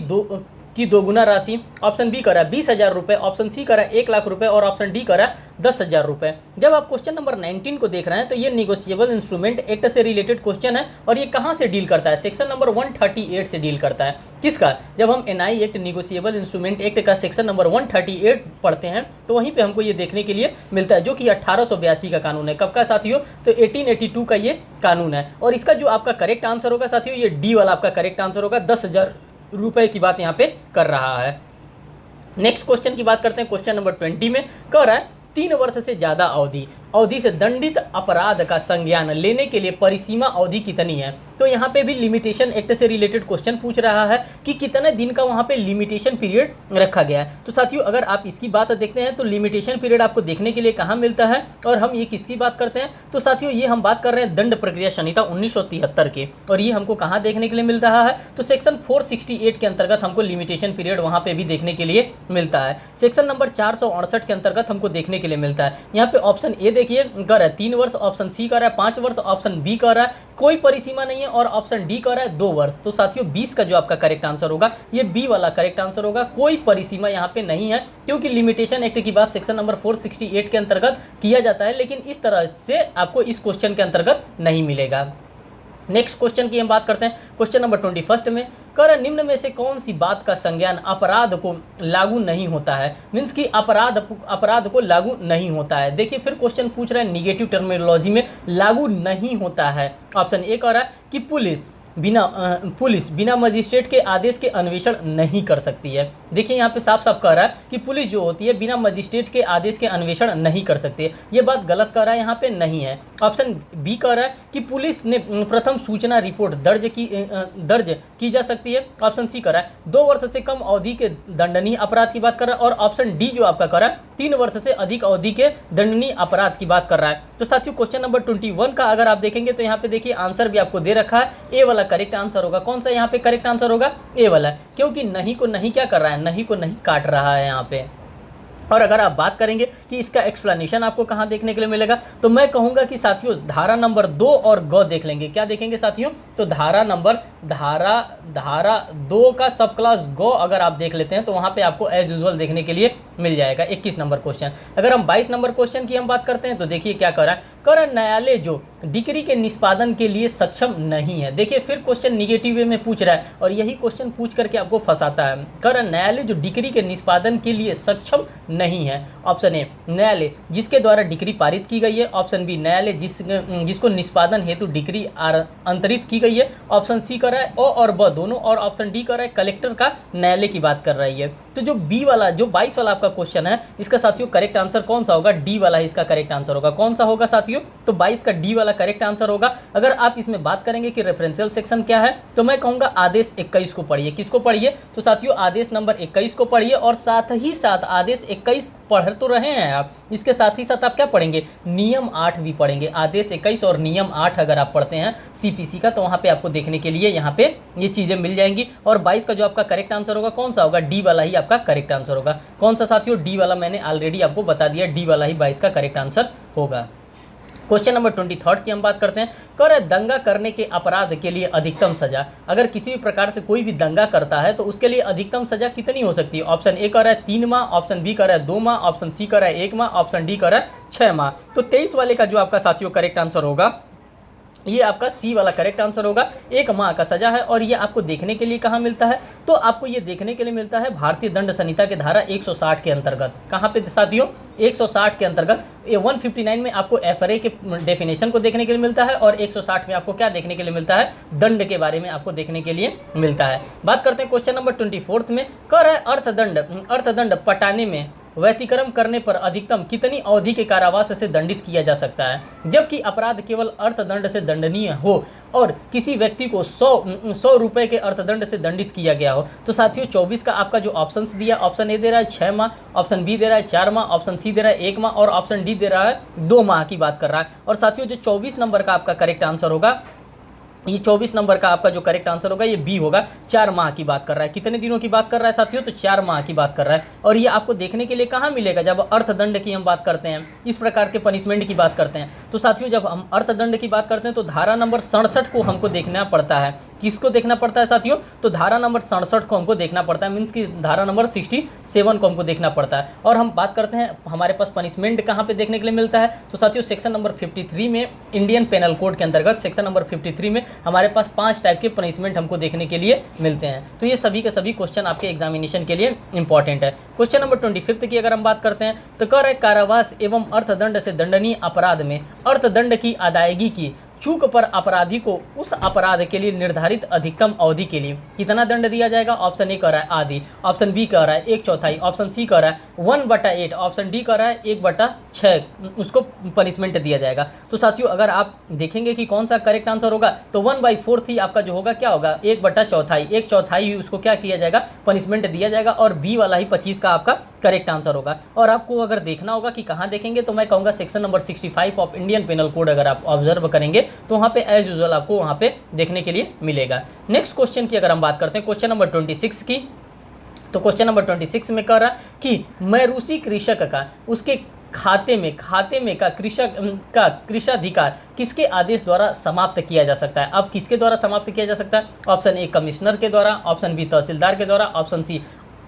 Speaker 1: दोगुना राशि, ऑप्शन बी करा 20,000 रुपये, ऑप्शन सी करा 1,00,000 रुपये और ऑप्शन डी करा 10,000 रुपये। जब आप क्वेश्चन नंबर 19 को देख रहे हैं तो ये निगोशिएबल इंस्ट्रूमेंट एक्ट से रिलेटेड क्वेश्चन है, और ये कहाँ से डील करता है? सेक्शन नंबर 138 से डील करता है। किसका? जब हम NI act negotiable instrument act का सेक्शन नंबर 138 पढ़ते हैं तो वहीं पर हमको ये देखने के लिए मिलता है, जो कि 1882 का कानून है। कब का साथियों? तो 1882 का ये कानून है। और इसका जो आपका करेक्ट आंसर होगा साथियों ये डी वाला आपका करेक्ट आंसर होगा। 10,000 रुपए की बात यहाँ पे कर रहा है। नेक्स्ट क्वेश्चन की बात करते हैं, क्वेश्चन नंबर 20 में कह रहा है 3 वर्ष से ज़्यादा अवधि से दंडित अपराध का संज्ञान लेने के लिए परिसीमा अवधि कितनी है? तो यहाँ पे भी लिमिटेशन एक्ट से रिलेटेड क्वेश्चन पूछ रहा है कि कितने दिन का वहाँ पे लिमिटेशन पीरियड रखा गया है। तो साथियों अगर आप इसकी बात देखते हैं तो लिमिटेशन पीरियड आपको देखने के लिए कहाँ मिलता है, और हम ये किसकी बात करते हैं? तो साथियों ये हम बात कर रहे हैं दंड प्रक्रिया संहिता 1973 के, और ये हमको कहाँ देखने के लिए मिल रहा है? तो सेक्शन 468 के अंतर्गत हमको लिमिटेशन पीरियड वहाँ पे भी देखने के लिए मिलता है। सेक्शन नंबर 468 के अंतर्गत हमको देखने के लिए मिलता है। यहाँ पे ऑप्शन ए देखिए कर रहा है 3 वर्ष, ऑप्शन सी कर रहा है 5 वर्ष, ऑप्शन बी कर रहा है कोई परिसीमा नहीं है, और ऑप्शन डी कर रहा है 2 वर्ष। तो साथियों 20 का जो आपका करेक्ट आंसर होगा ये बी वाला करेक्ट आंसर होगा। कोई परिसीमा यहाँ पे नहीं है, क्योंकि लिमिटेशन एक्ट की बात सेक्शन नंबर 468 के अंतर्गत किया जाता है, लेकिन इस तरह से आपको इस क्वेश्चन के अंतर्गत नहीं मिलेगा। नेक्स्ट क्वेश्चन की हम बात करते हैं, क्वेश्चन नंबर 21 में कर निम्न में से कौन सी बात का संज्ञान अपराध को लागू नहीं होता है? मीन्स कि अपराध को लागू नहीं होता है। देखिए फिर क्वेश्चन पूछ रहा है निगेटिव टर्मिनोलॉजी में लागू नहीं होता है। ऑप्शन ए कह रहा है कि पुलिस बिना मजिस्ट्रेट के आदेश के अन्वेषण नहीं कर सकती है। देखिए यहाँ पे साफ साफ कह रहा है कि पुलिस जो होती है बिना मजिस्ट्रेट के आदेश के अन्वेषण नहीं कर सकती है। ये बात गलत कह रहा है, यहाँ पे नहीं है। ऑप्शन बी कह रहा है कि पुलिस ने प्रथम सूचना रिपोर्ट दर्ज की जा सकती है। ऑप्शन सी कह रहा है 2 वर्ष से कम अवधि के दंडनीय अपराध की बात कर रहा है, और ऑप्शन डी जो आपका कह रहा है 3 वर्ष से अधिक अवधि के दंडनीय अपराध की बात कर रहा है। तो साथियों क्वेश्चन नंबर 21 का अगर आप देखेंगे तो यहाँ पे देखिए आंसर भी आपको दे रखा है, ए वाला करेक्ट आंसर होगा। कौन सा यहाँ पे करेक्ट आंसर होगा? ए वाला, क्योंकि नहीं को नहीं क्या कर रहा है? नहीं को नहीं काट रहा है यहाँ पे। और अगर आप बात करेंगे कि इसका एक्सप्लेनेशन आपको कहाँ देखने के लिए मिलेगा, तो मैं कहूँगा कि साथियों धारा नंबर 2 और ग देख लेंगे। क्या देखेंगे साथियों? तो धारा 2 का सब क्लास ग अगर आप देख लेते हैं तो वहाँ पे आपको एज यूजुअल देखने के लिए मिल जाएगा 21 नंबर क्वेश्चन। अगर हम 22 नंबर क्वेश्चन की हम बात करते हैं तो देखिए क्या कर रहा है, न्यायालय जो डिक्री के निष्पादन के लिए सक्षम नहीं है। देखिए फिर क्वेश्चन निगेटिव वे में पूछ रहा है और यही क्वेश्चन पूछ करके आपको फंसाता है। कर न्यायालय जो डिक्री के निष्पादन के लिए सक्षम नहीं है। ऑप्शन ए न्यायालय जिसके द्वारा डिक्री पारित की गई है। ऑप्शन बी न्यायालय जिसको निष्पादन हेतु डिक्री अंतरित की गई है। ऑप्शन सी कर रहा है ओ और ब दोनों, और ऑप्शन डी कर रहा है कलेक्टर का न्यायालय की बात कर रही है। तो जो बी वाला जो 22 वाला आपका क्वेश्चन है इसका साथियों करेक्ट आंसर कौन सा होगा? डी वाला ही इसका करेक्ट आंसर होगा। कौन सा होगा साथियों? तो 22 का डी वाला करेक्ट आंसर होगा। अगर आप इसमें बात करेंगे कि रेफरेंशियल सेक्शन क्या है तो मैं कहूँगा आदेश 21 को पढ़िए। किसको पढ़िए? तो साथियों आदेश नंबर 21 को पढ़िए और साथ ही साथ आदेश 21 पढ़ तो रहे हैं आप, इसके साथ ही साथ आप क्या पढ़ेंगे? नियम 8 भी पढ़ेंगे। आदेश 21 और नियम 8 अगर आप पढ़ते हैं सीपीसी का तो वहाँ पे आपको देखने के लिए यहाँ पे ये चीज़ें मिल जाएंगी। और 22 का जो आपका करेक्ट आंसर होगा कौन सा होगा? डी वाला ही आपका करेक्ट आंसर होगा। कौन सा साथियों? डी वाला। मैंने ऑलरेडी आपको बता दिया डी वाला ही 22 का करेक्ट आंसर होगा। क्वेश्चन नंबर 23 की हम बात करते हैं। कर दंगा करने के अपराध के लिए अधिकतम सजा, अगर किसी भी प्रकार से कोई भी दंगा करता है तो उसके लिए अधिकतम सजा कितनी हो सकती है? ऑप्शन ए कर रहा है 3 माह, ऑप्शन बी कर रहा है 2 माह, ऑप्शन सी कर रहा है 1 माह, ऑप्शन डी कर रहा है 6 माह। तो 23 वाले का जो आपका साथियों करेक्ट आंसर होगा ये आपका सी वाला करेक्ट आंसर होगा। 1 माह का सजा है। और ये आपको देखने के लिए कहाँ मिलता है? तो आपको ये देखने के लिए मिलता है भारतीय दंड संहिता के धारा 160 के अंतर्गत। कहाँ पे साथियों? 160 के अंतर्गत। 159 में आपको एफआरए के डेफिनेशन को देखने के लिए मिलता है और 160 में आपको क्या देखने के लिए मिलता है? दंड के बारे में आपको देखने के लिए मिलता है। बात करते हैं क्वेश्चन नंबर 24 में। कर है अर्थदंड पटाने में व्यतिक्रम करने पर अधिकतम कितनी अवधि के कारावास से दंडित किया जा सकता है, जबकि अपराध केवल अर्थदंड से दंडनीय हो और किसी व्यक्ति को 100 रुपये के अर्थदंड से दंडित किया गया हो? तो साथियों 24 का आपका जो ऑप्शन दिया, ऑप्शन ए दे रहा है 6 माह, ऑप्शन बी दे रहा है 4 माह, ऑप्शन सी दे रहा है 1 माह और ऑप्शन डी दे रहा है 2 माह की बात कर रहा है। और साथियों जो 24 नंबर का आपका करेक्ट आंसर होगा, ये 24 नंबर का आपका जो करेक्ट आंसर होगा ये बी होगा। 4 माह की बात कर रहा है। कितने दिनों की बात कर रहा है साथियों? तो 4 माह की बात कर रहा है। और ये आपको देखने के लिए कहाँ मिलेगा? जब अर्थदंड की हम बात करते हैं, इस प्रकार के पनिशमेंट की बात करते हैं तो साथियों जब हम अर्थदंड की बात करते हैं तो धारा नंबर 67 को हमको देखना पड़ता है। किसको देखना पड़ता है साथियों? तो धारा नंबर 67 को हमको देखना पड़ता है, मीन्स की धारा नंबर 67 को हमको देखना पड़ता है। और हम बात करते हैं हमारे पास पनिशमेंट कहाँ पे देखने के लिए मिलता है? तो साथियों सेक्शन नंबर 53 में, इंडियन पेनल कोड के अंतर्गत सेक्शन नंबर 53 में हमारे पास 5 टाइप के पनिशमेंट हमको देखने के लिए मिलते हैं। तो ये सभी के सभी क्वेश्चन आपके एग्जामिनेशन के लिए इंपॉर्टेंट है। क्वेश्चन नंबर 25 की अगर हम बात करते हैं तो कर है कारावास एवं अर्थदंड से दंडनीय अपराध में अर्थदंड की अदायगी की चूक पर अपराधी को उस अपराध के लिए निर्धारित अधिकतम अवधि के लिए कितना दंड दिया जाएगा? ऑप्शन ए कह रहा है आधी, ऑप्शन बी कह रहा है 1/4, ऑप्शन सी कह रहा है 1/8, ऑप्शन डी कह रहा है 1/6 उसको पनिशमेंट दिया जाएगा। तो साथियों अगर आप देखेंगे कि कौन सा करेक्ट आंसर होगा तो 1/4 ही आपका जो होगा क्या होगा? 1/4, 1/4 ही उसको क्या किया जाएगा? पनिशमेंट दिया जाएगा। और बी वाला ही 25 का आपका करेक्ट आंसर होगा। और आपको अगर देखना होगा कि कहाँ देखेंगे तो मैं कहूँगा section number 65 of Indian penal code अगर आप ऑब्जर्व करेंगे तो वहाँ पे एज यूजुअल आपको वहाँ पे देखने के लिए मिलेगा। नेक्स्ट क्वेश्चन की अगर हम बात करते हैं क्वेश्चन नंबर 26 की, तो क्वेश्चन नंबर 26 में कह रहा कि मरूसी कृषक का उसके खाते में का कृषक का कृषाधिकार किसके आदेश द्वारा समाप्त किया जा सकता है? अब किसके द्वारा समाप्त किया जा सकता है? ऑप्शन ए कमिश्नर के द्वारा, ऑप्शन बी तहसीलदार के द्वारा, ऑप्शन सी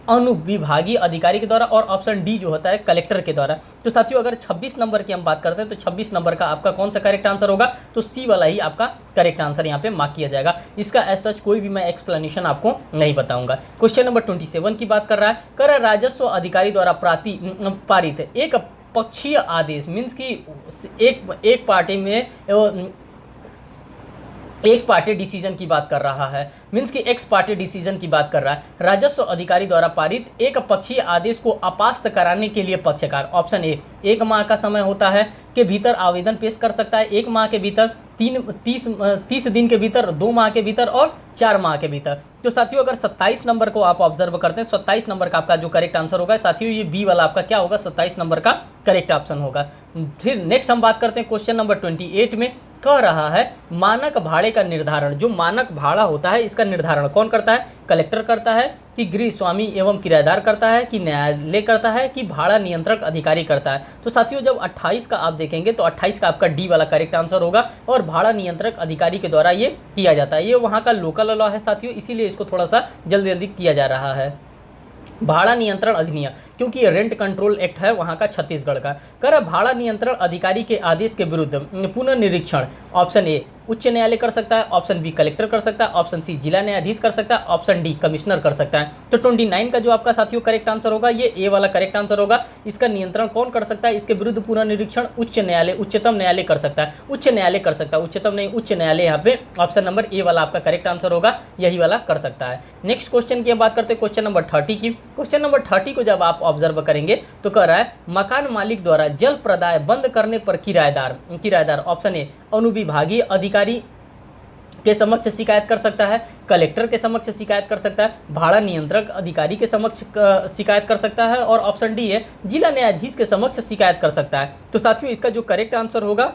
Speaker 1: अनुविभागीय अधिकारी के द्वारा और ऑप्शन डी जो होता है कलेक्टर के द्वारा। तो साथियों अगर 26 नंबर की हम बात करते हैं तो 26 नंबर का आपका कौन सा करेक्ट आंसर होगा? तो सी वाला ही आपका करेक्ट आंसर यहाँ पे मार्क किया जाएगा। इसका एज सच कोई भी मैं एक्सप्लेनेशन आपको नहीं बताऊंगा। क्वेश्चन नंबर 27 की बात कर रहा है। कर राजस्व अधिकारी द्वारा पारित एक पक्षीय आदेश, मीन्स की एक पार्टी में एक पार्टी डिसीजन की बात कर रहा है, मीन्स कि एक्स पार्टी डिसीजन की बात कर रहा है। राजस्व अधिकारी द्वारा पारित एक पक्षीय आदेश को अपास्त कराने के लिए पक्षकार, ऑप्शन ए 1 माह का समय होता है के भीतर आवेदन पेश कर सकता है, 1 माह के भीतर, 30 दिन के भीतर, 2 माह के भीतर और 4 माह के भीतर। तो साथियों अगर 27 नंबर को आप ऑब्जर्व करते हैं, 27 नंबर का आपका जो करेक्ट आंसर होगा साथियों ये बी वाला आपका क्या होगा? 27 नंबर का करेक्ट ऑप्शन होगा। फिर नेक्स्ट हम बात करते हैं क्वेश्चन नंबर 28 में कह रहा है मानक भाड़े का निर्धारण, जो मानक भाड़ा होता है इसका निर्धारण कौन करता है? कलेक्टर करता है कि गृह स्वामी एवं किराएदार करता है कि न्यायालय करता है कि भाड़ा नियंत्रक अधिकारी करता है? तो साथियों जब 28 का आप देखेंगे तो 28 का आपका डी वाला करेक्ट आंसर होगा और भाड़ा नियंत्रक अधिकारी के द्वारा ये किया जाता है। ये वहाँ का लोकल लॉ है साथियों, इसीलिए इसको थोड़ा सा जल्दी किया जा रहा है। भाड़ा नियंत्रण अधिनियम, क्योंकि ये रेंट कंट्रोल एक्ट है वहाँ का छत्तीसगढ़ का। कर भाड़ा नियंत्रण अधिकारी के आदेश के विरुद्ध पुनर्निरीक्षण ऑप्शन ए उच्च न्यायालय कर सकता है, ऑप्शन बी कलेक्टर कर सकता है, ऑप्शन सी जिला न्यायाधीश कर सकता है, ऑप्शन डी कमिश्नर कर सकता है। तो 29 का जो आपका साथियों करेक्ट आंसर होगा ये ए वाला करेक्ट आंसर होगा। इसका नियंत्रण कौन कर सकता है, इसके विरुद्ध पुनर्निरीक्षण उच्च न्यायालय, उच्चतम न्यायालय कर सकता है, उच्च न्यायालय कर सकता है, उच्चतम नहीं उच्च न्यायालय। यहाँ पे ऑप्शन नंबर ए वाला आपका करेक्ट आंसर होगा, यही वाला कर सकता है। नेक्स्ट क्वेश्चन की हम बात करते हैं क्वेश्चन नंबर 30 की। क्वेश्चन नंबर 30 को जब आप ऑब्जर्व करेंगे तो कह रहा है मकान मालिक द्वारा जल प्रदाय बंद करने पर किराएदार ऑप्शन ए अनुविभागीय अधिकारी के समक्ष शिकायत कर सकता है, कलेक्टर के समक्ष शिकायत कर सकता है, भाड़ा नियंत्रक अधिकारी के समक्ष शिकायत कर सकता है, और ऑप्शन डी है जिला न्यायाधीश के समक्ष शिकायत कर सकता है। तो साथियों इसका जो करेक्ट आंसर होगा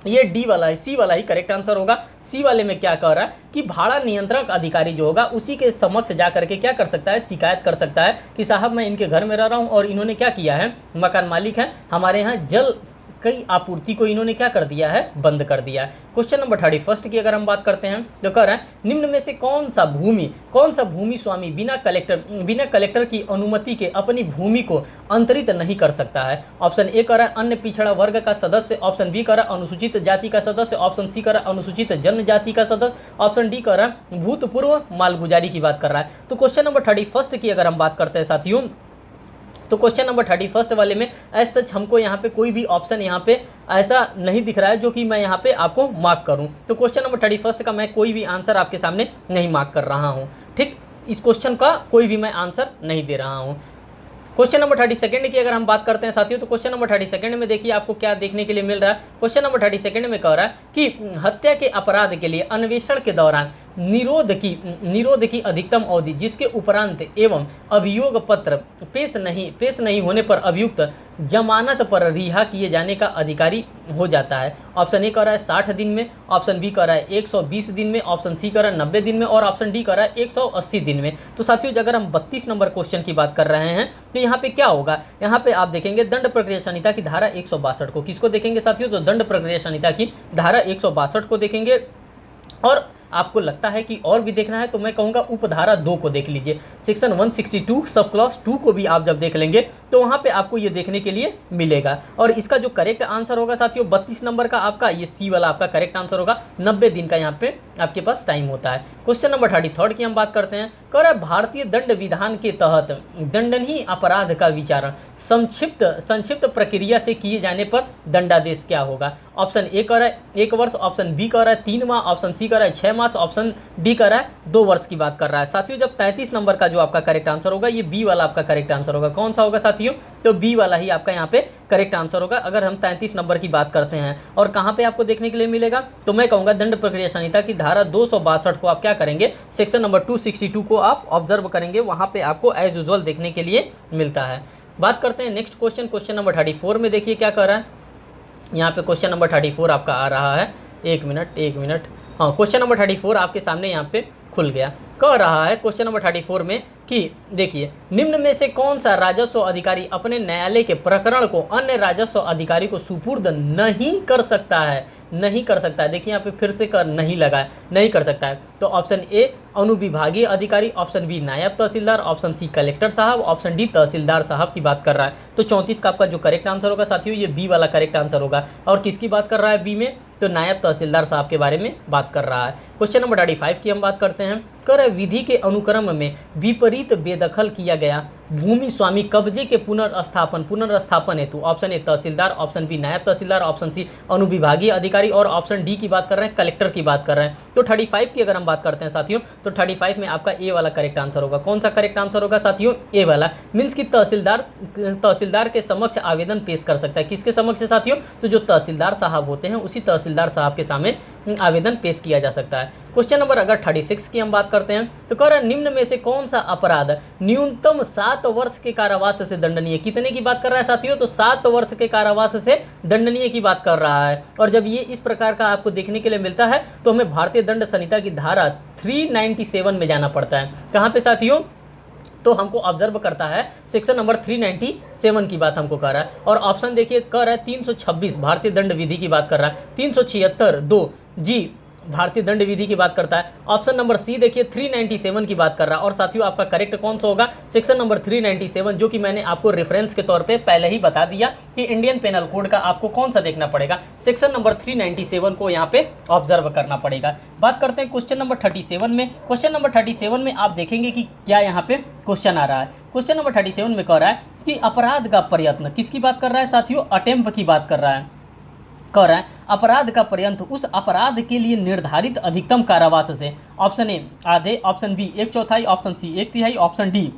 Speaker 1: ये डी वाला है, सी वाला ही करेक्ट आंसर होगा। सी वाले में क्या कह रहा है कि भाड़ा नियंत्रक अधिकारी जो होगा उसी के समक्ष जा करके क्या कर सकता है, शिकायत कर सकता है कि साहब मैं इनके घर में रह रहा हूँ और इन्होंने क्या किया है, मकान मालिक हैं हमारे यहाँ जल कई आपूर्ति को इन्होंने क्या कर दिया है, बंद कर दिया है। क्वेश्चन नंबर 31 की अगर हम बात करते हैं तो कह रहा है निम्न में से कौन सा भूमि स्वामी बिना कलेक्टर की अनुमति के अपनी भूमि को अंतरित नहीं कर सकता है। ऑप्शन ए कह रहा है अन्य पिछड़ा वर्ग का सदस्य, ऑप्शन बी कह रहा है अनुसूचित जाति का सदस्य, ऑप्शन सी कह रहा है अनुसूचित जनजाति का सदस्य, ऑप्शन डी कह रहा है भूतपूर्व मालगुजारी की बात कर रहा है। तो क्वेश्चन नंबर 31 की अगर हम बात करते हैं साथियों तो क्वेश्चन नंबर 31 वाले में एज सच हमको यहाँ पे कोई भी ऑप्शन यहाँ पे ऐसा नहीं दिख रहा है जो कि मैं यहाँ पे आपको मार्क करूँ। तो क्वेश्चन नंबर 31 का मैं कोई भी आंसर आपके सामने नहीं मार्क कर रहा हूँ। ठीक, इस क्वेश्चन का कोई भी मैं आंसर नहीं दे रहा हूँ। क्वेश्चन नंबर 32 की अगर हम बात करते हैं साथियों तो क्वेश्चन नंबर 32 में देखिए आपको क्या देखने के लिए मिल रहा है। क्वेश्चन नंबर 32 में कह रहा है कि हत्या के अपराध के लिए अन्वेषण के दौरान निरोध की अधिकतम अवधि जिसके उपरांत एवं अभियोग पत्र पेश नहीं होने पर अभियुक्त जमानत पर रिहा किए जाने का अधिकारी हो जाता है। ऑप्शन ए कह रहा है 60 दिन में, ऑप्शन बी कह रहा है 120 दिन में, ऑप्शन सी कह रहा है 90 दिन में, और ऑप्शन डी कह रहा है 180 दिन में। तो साथियों अगर हम 32 नंबर क्वेश्चन की बात कर रहे हैं तो यहाँ पे क्या होगा, यहाँ पे आप देखेंगे दंड प्रक्रिया संहिता की धारा 162 को। किसको देखेंगे साथियों, तो दंड प्रक्रिया संहिता की धारा 162 को देखेंगे। और आपको लगता है कि और भी देखना है तो मैं कहूँगा उपधारा 2 को देख लीजिए। सेक्शन 162 सब क्लॉज 2 को भी आप जब देख लेंगे तो वहाँ पे आपको ये देखने के लिए मिलेगा। और इसका जो करेक्ट आंसर होगा साथियों 32 नंबर का आपका ये सी वाला आपका करेक्ट आंसर होगा। 90 दिन का यहाँ पे आपके पास टाइम होता है। क्वेश्चन नंबर 33 की हम बात करते हैं। कह रहा है भारतीय दंड विधान के तहत दंडनीय अपराध का विचारण संक्षिप्त प्रक्रिया से किए जाने पर दंडादेश क्या होगा। ऑप्शन ए कह रहा है 1 वर्ष, ऑप्शन बी कह रहा है 3 माह, ऑप्शन सी कह रहा है 6 मास, ऑप्शन डी कह रहा है 2 वर्ष की बात कर रहा है। साथियों जब 33 नंबर का जो आपका करेक्ट आंसर होगा ये बी वाला आपका करेक्ट आंसर होगा। कौन सा होगा साथियों, तो बी वाला ही आपका यहाँ पे करेक्ट आंसर होगा अगर हम 33 नंबर की बात करते हैं। और कहाँ पे आपको देखने के लिए मिलेगा, तो मैं कहूँगा दंड प्रक्रिया संहिता की धारा 262 को आप क्या करेंगे, सेक्शन नंबर 262 को आप ऑब्जर्व करेंगे, वहाँ पे आपको एज यूजुअल देखने के लिए मिलता है। बात करते हैं नेक्स्ट क्वेश्चन नंबर 34 में। देखिए क्या कर रहा है यहाँ पे, क्वेश्चन नंबर 34 आपका आ रहा है। एक मिनट हाँ, क्वेश्चन नंबर 34 आपके सामने यहाँ पे खुल गया। कह रहा है क्वेश्चन नंबर 34 में कि देखिए निम्न में से कौन सा राजस्व अधिकारी अपने न्यायालय के प्रकरण को अन्य राजस्व अधिकारी को सुपुर्द नहीं कर सकता है। देखिए यहाँ पे फिर से कर नहीं लगा है, नहीं कर सकता है। तो ऑप्शन ए अनुविभागीय अधिकारी, ऑप्शन बी नायब तहसीलदार, ऑप्शन सी कलेक्टर साहब, ऑप्शन डी तहसीलदार साहब की बात कर रहा है। तो 34 का आपका जो करेक्ट आंसर होगा साथियों ये बी वाला करेक्ट आंसर होगा। और किसकी बात कर रहा है बी में, तो नायब तहसीलदार साहब के बारे में बात कर रहा है। क्वेश्चन नंबर 35 की हम बात करते हैं। कर विधि के अनुक्रम में विपरीत बेदखल किया गया भूमि स्वामी कब्जे के पुनर्स्थापन हेतु option A tehsildar, option B नायब तहसीलदार, ऑप्शन सी अनुविभागीय अधिकारी, और ऑप्शन डी की बात कर रहे हैं कलेक्टर की बात कर रहे हैं। तो 35 की अगर हम बात करते हैं साथियों तो 35 में आपका ए वाला करेक्ट आंसर होगा। कौन सा करेक्ट आंसर होगा साथियों, ए वाला। मीन्स की तहसीलदार के समक्ष आवेदन पेश कर सकता है। किसके समक्ष साथियों, तो जो तहसीलदार साहब होते हैं उसी तहसीलदार साहब के सामने आवेदन पेश किया जा सकता है। क्वेश्चन नंबर अगर 36 की हम बात करते हैं तो कह रहा है निम्न में से कौन सा अपराध न्यूनतम 7 वर्ष के कारावास से दंडनीय। कितने की बात कर रहा है साथियों, तो 7 वर्ष के कारावास से दंडनीय की बात कर रहा है। और जब ये इस प्रकार का आपको देखने के लिए मिलता है तो हमें भारतीय दंड संहिता की धारा 397 में जाना पड़ता है। कहाँ पे साथियों, तो हमको ऑब्जर्व करता है सेक्शन नंबर 397 की बात हमको कर रहा है। और ऑप्शन देखिए कर रहा है 326 भारतीय दंड विधि की बात कर रहा है, 376 2 जी भारतीय दंड विधि की बात करता है। ऑप्शन नंबर सी देखिए 397 की बात कर रहा है। और साथियों आपका करेक्ट कौन सा होगा, सेक्शन नंबर 397, जो कि मैंने आपको रेफरेंस के तौर पे पहले ही बता दिया कि इंडियन पेनल कोड का आपको कौन सा देखना पड़ेगा, सेक्शन नंबर 397 को यहाँ पे ऑब्जर्व करना पड़ेगा। बात करते हैं क्वेश्चन नंबर 37 में। क्वेश्चन नंबर 37 में आप देखेंगे कि क्या यहाँ पे क्वेश्चन आ रहा है। क्वेश्चन नंबर 37 में कह रहा है कि अपराध का प्रयत्न, किसकी बात कर रहा है साथियों, अटेम्प्ट की बात कर रहा है। कह रहा है अपराध का प्रयत्न उस अपराध के लिए निर्धारित अधिकतम कारावास से, ऑप्शन ए आधे, option B 1/4, option C 1/3, option D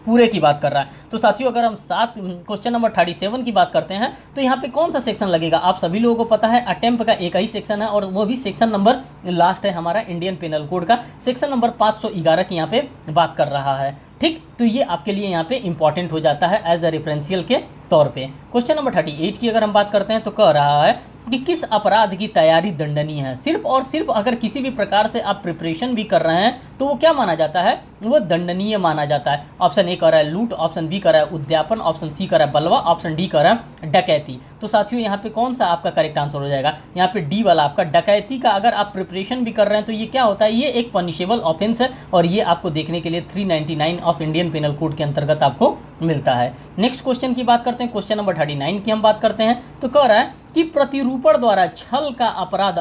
Speaker 1: पूरे की बात कर रहा है। तो साथियों अगर हम क्वेश्चन नंबर 37 की बात करते हैं तो यहाँ पे कौन सा सेक्शन लगेगा, आप सभी लोगों को पता है अटेम्प्ट का एक ही सेक्शन है और वो भी सेक्शन नंबर लास्ट है हमारा इंडियन पेनल कोड का, सेक्शन नंबर 511 की यहाँ पे बात कर रहा है। ठीक, तो ये आपके लिए यहाँ पे इंपॉर्टेंट हो जाता है एज अ रेफरेंशियल के तौर पे। क्वेश्चन नंबर 38 की अगर हम बात करते हैं तो कह रहा है कि किस अपराध की तैयारी दंडनीय है। सिर्फ और सिर्फ अगर किसी भी प्रकार से आप प्रिपरेशन भी कर रहे हैं तो वो क्या माना जाता है, वो दंडनीय माना जाता है। ऑप्शन ए कह रहा है लूट, ऑप्शन बी कह रहा है उद्यापन, ऑप्शन सी कह रहा है बलवा, ऑप्शन डी कह रहा है डकैती। तो साथियों यहाँ पे कौन सा आपका करेक्ट आंसर हो जाएगा, यहाँ पे डी वाला आपका डकैती का अगर आप प्रिपरेशन भी कर रहे हैं तो ये क्या होता है, ये एक पनिशेबल ऑफेंस है और ये आपको देखने के लिए 399 ऑफ इंडियन पेनल कोड के अंतर्गत आपको मिलता है। नेक्स्ट क्वेश्चन की बात करते हैं, क्वेश्चन नंबर 39 की हम बात करते हैं तो कह रहा है कि प्रतिरूपण द्वारा छल का अपराध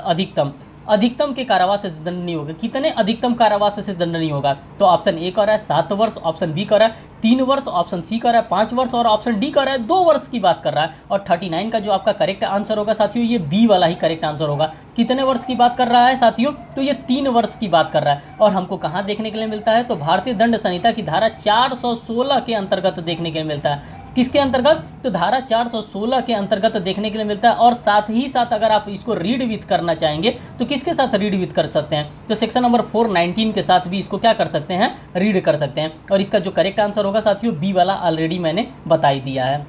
Speaker 1: अधिकतम के कारावास से दंडनीय होगा। कितने अधिकतम कारावास से दंडनीय होगा, तो ऑप्शन ए कह रहा है 7 वर्ष, ऑप्शन बी कह रहा है 3 वर्ष, ऑप्शन सी कह रहा है 5 वर्ष और ऑप्शन डी कह रहा है 2 वर्ष की बात कर रहा है। और 39 का जो आपका करेक्ट आंसर होगा साथियों ये बी वाला ही करेक्ट आंसर होगा। कितने वर्ष की बात कर रहा है साथियों, तो ये 3 वर्ष की बात कर रहा है। और हमको कहाँ देखने के लिए मिलता है, तो भारतीय दंड संहिता की धारा 416 के अंतर्गत देखने के लिए मिलता है। किसके अंतर्गत, तो धारा 416 के अंतर्गत देखने के लिए मिलता है। और साथ ही साथ अगर आप इसको रीड विथ करना चाहेंगे तो किसके साथ रीड विथ कर सकते हैं, तो सेक्शन नंबर 419 के साथ भी इसको क्या कर सकते हैं, रीड कर सकते हैं। और इसका जो करेक्ट आंसर होगा साथियों बी वाला ऑलरेडी मैंने बता ही दिया है।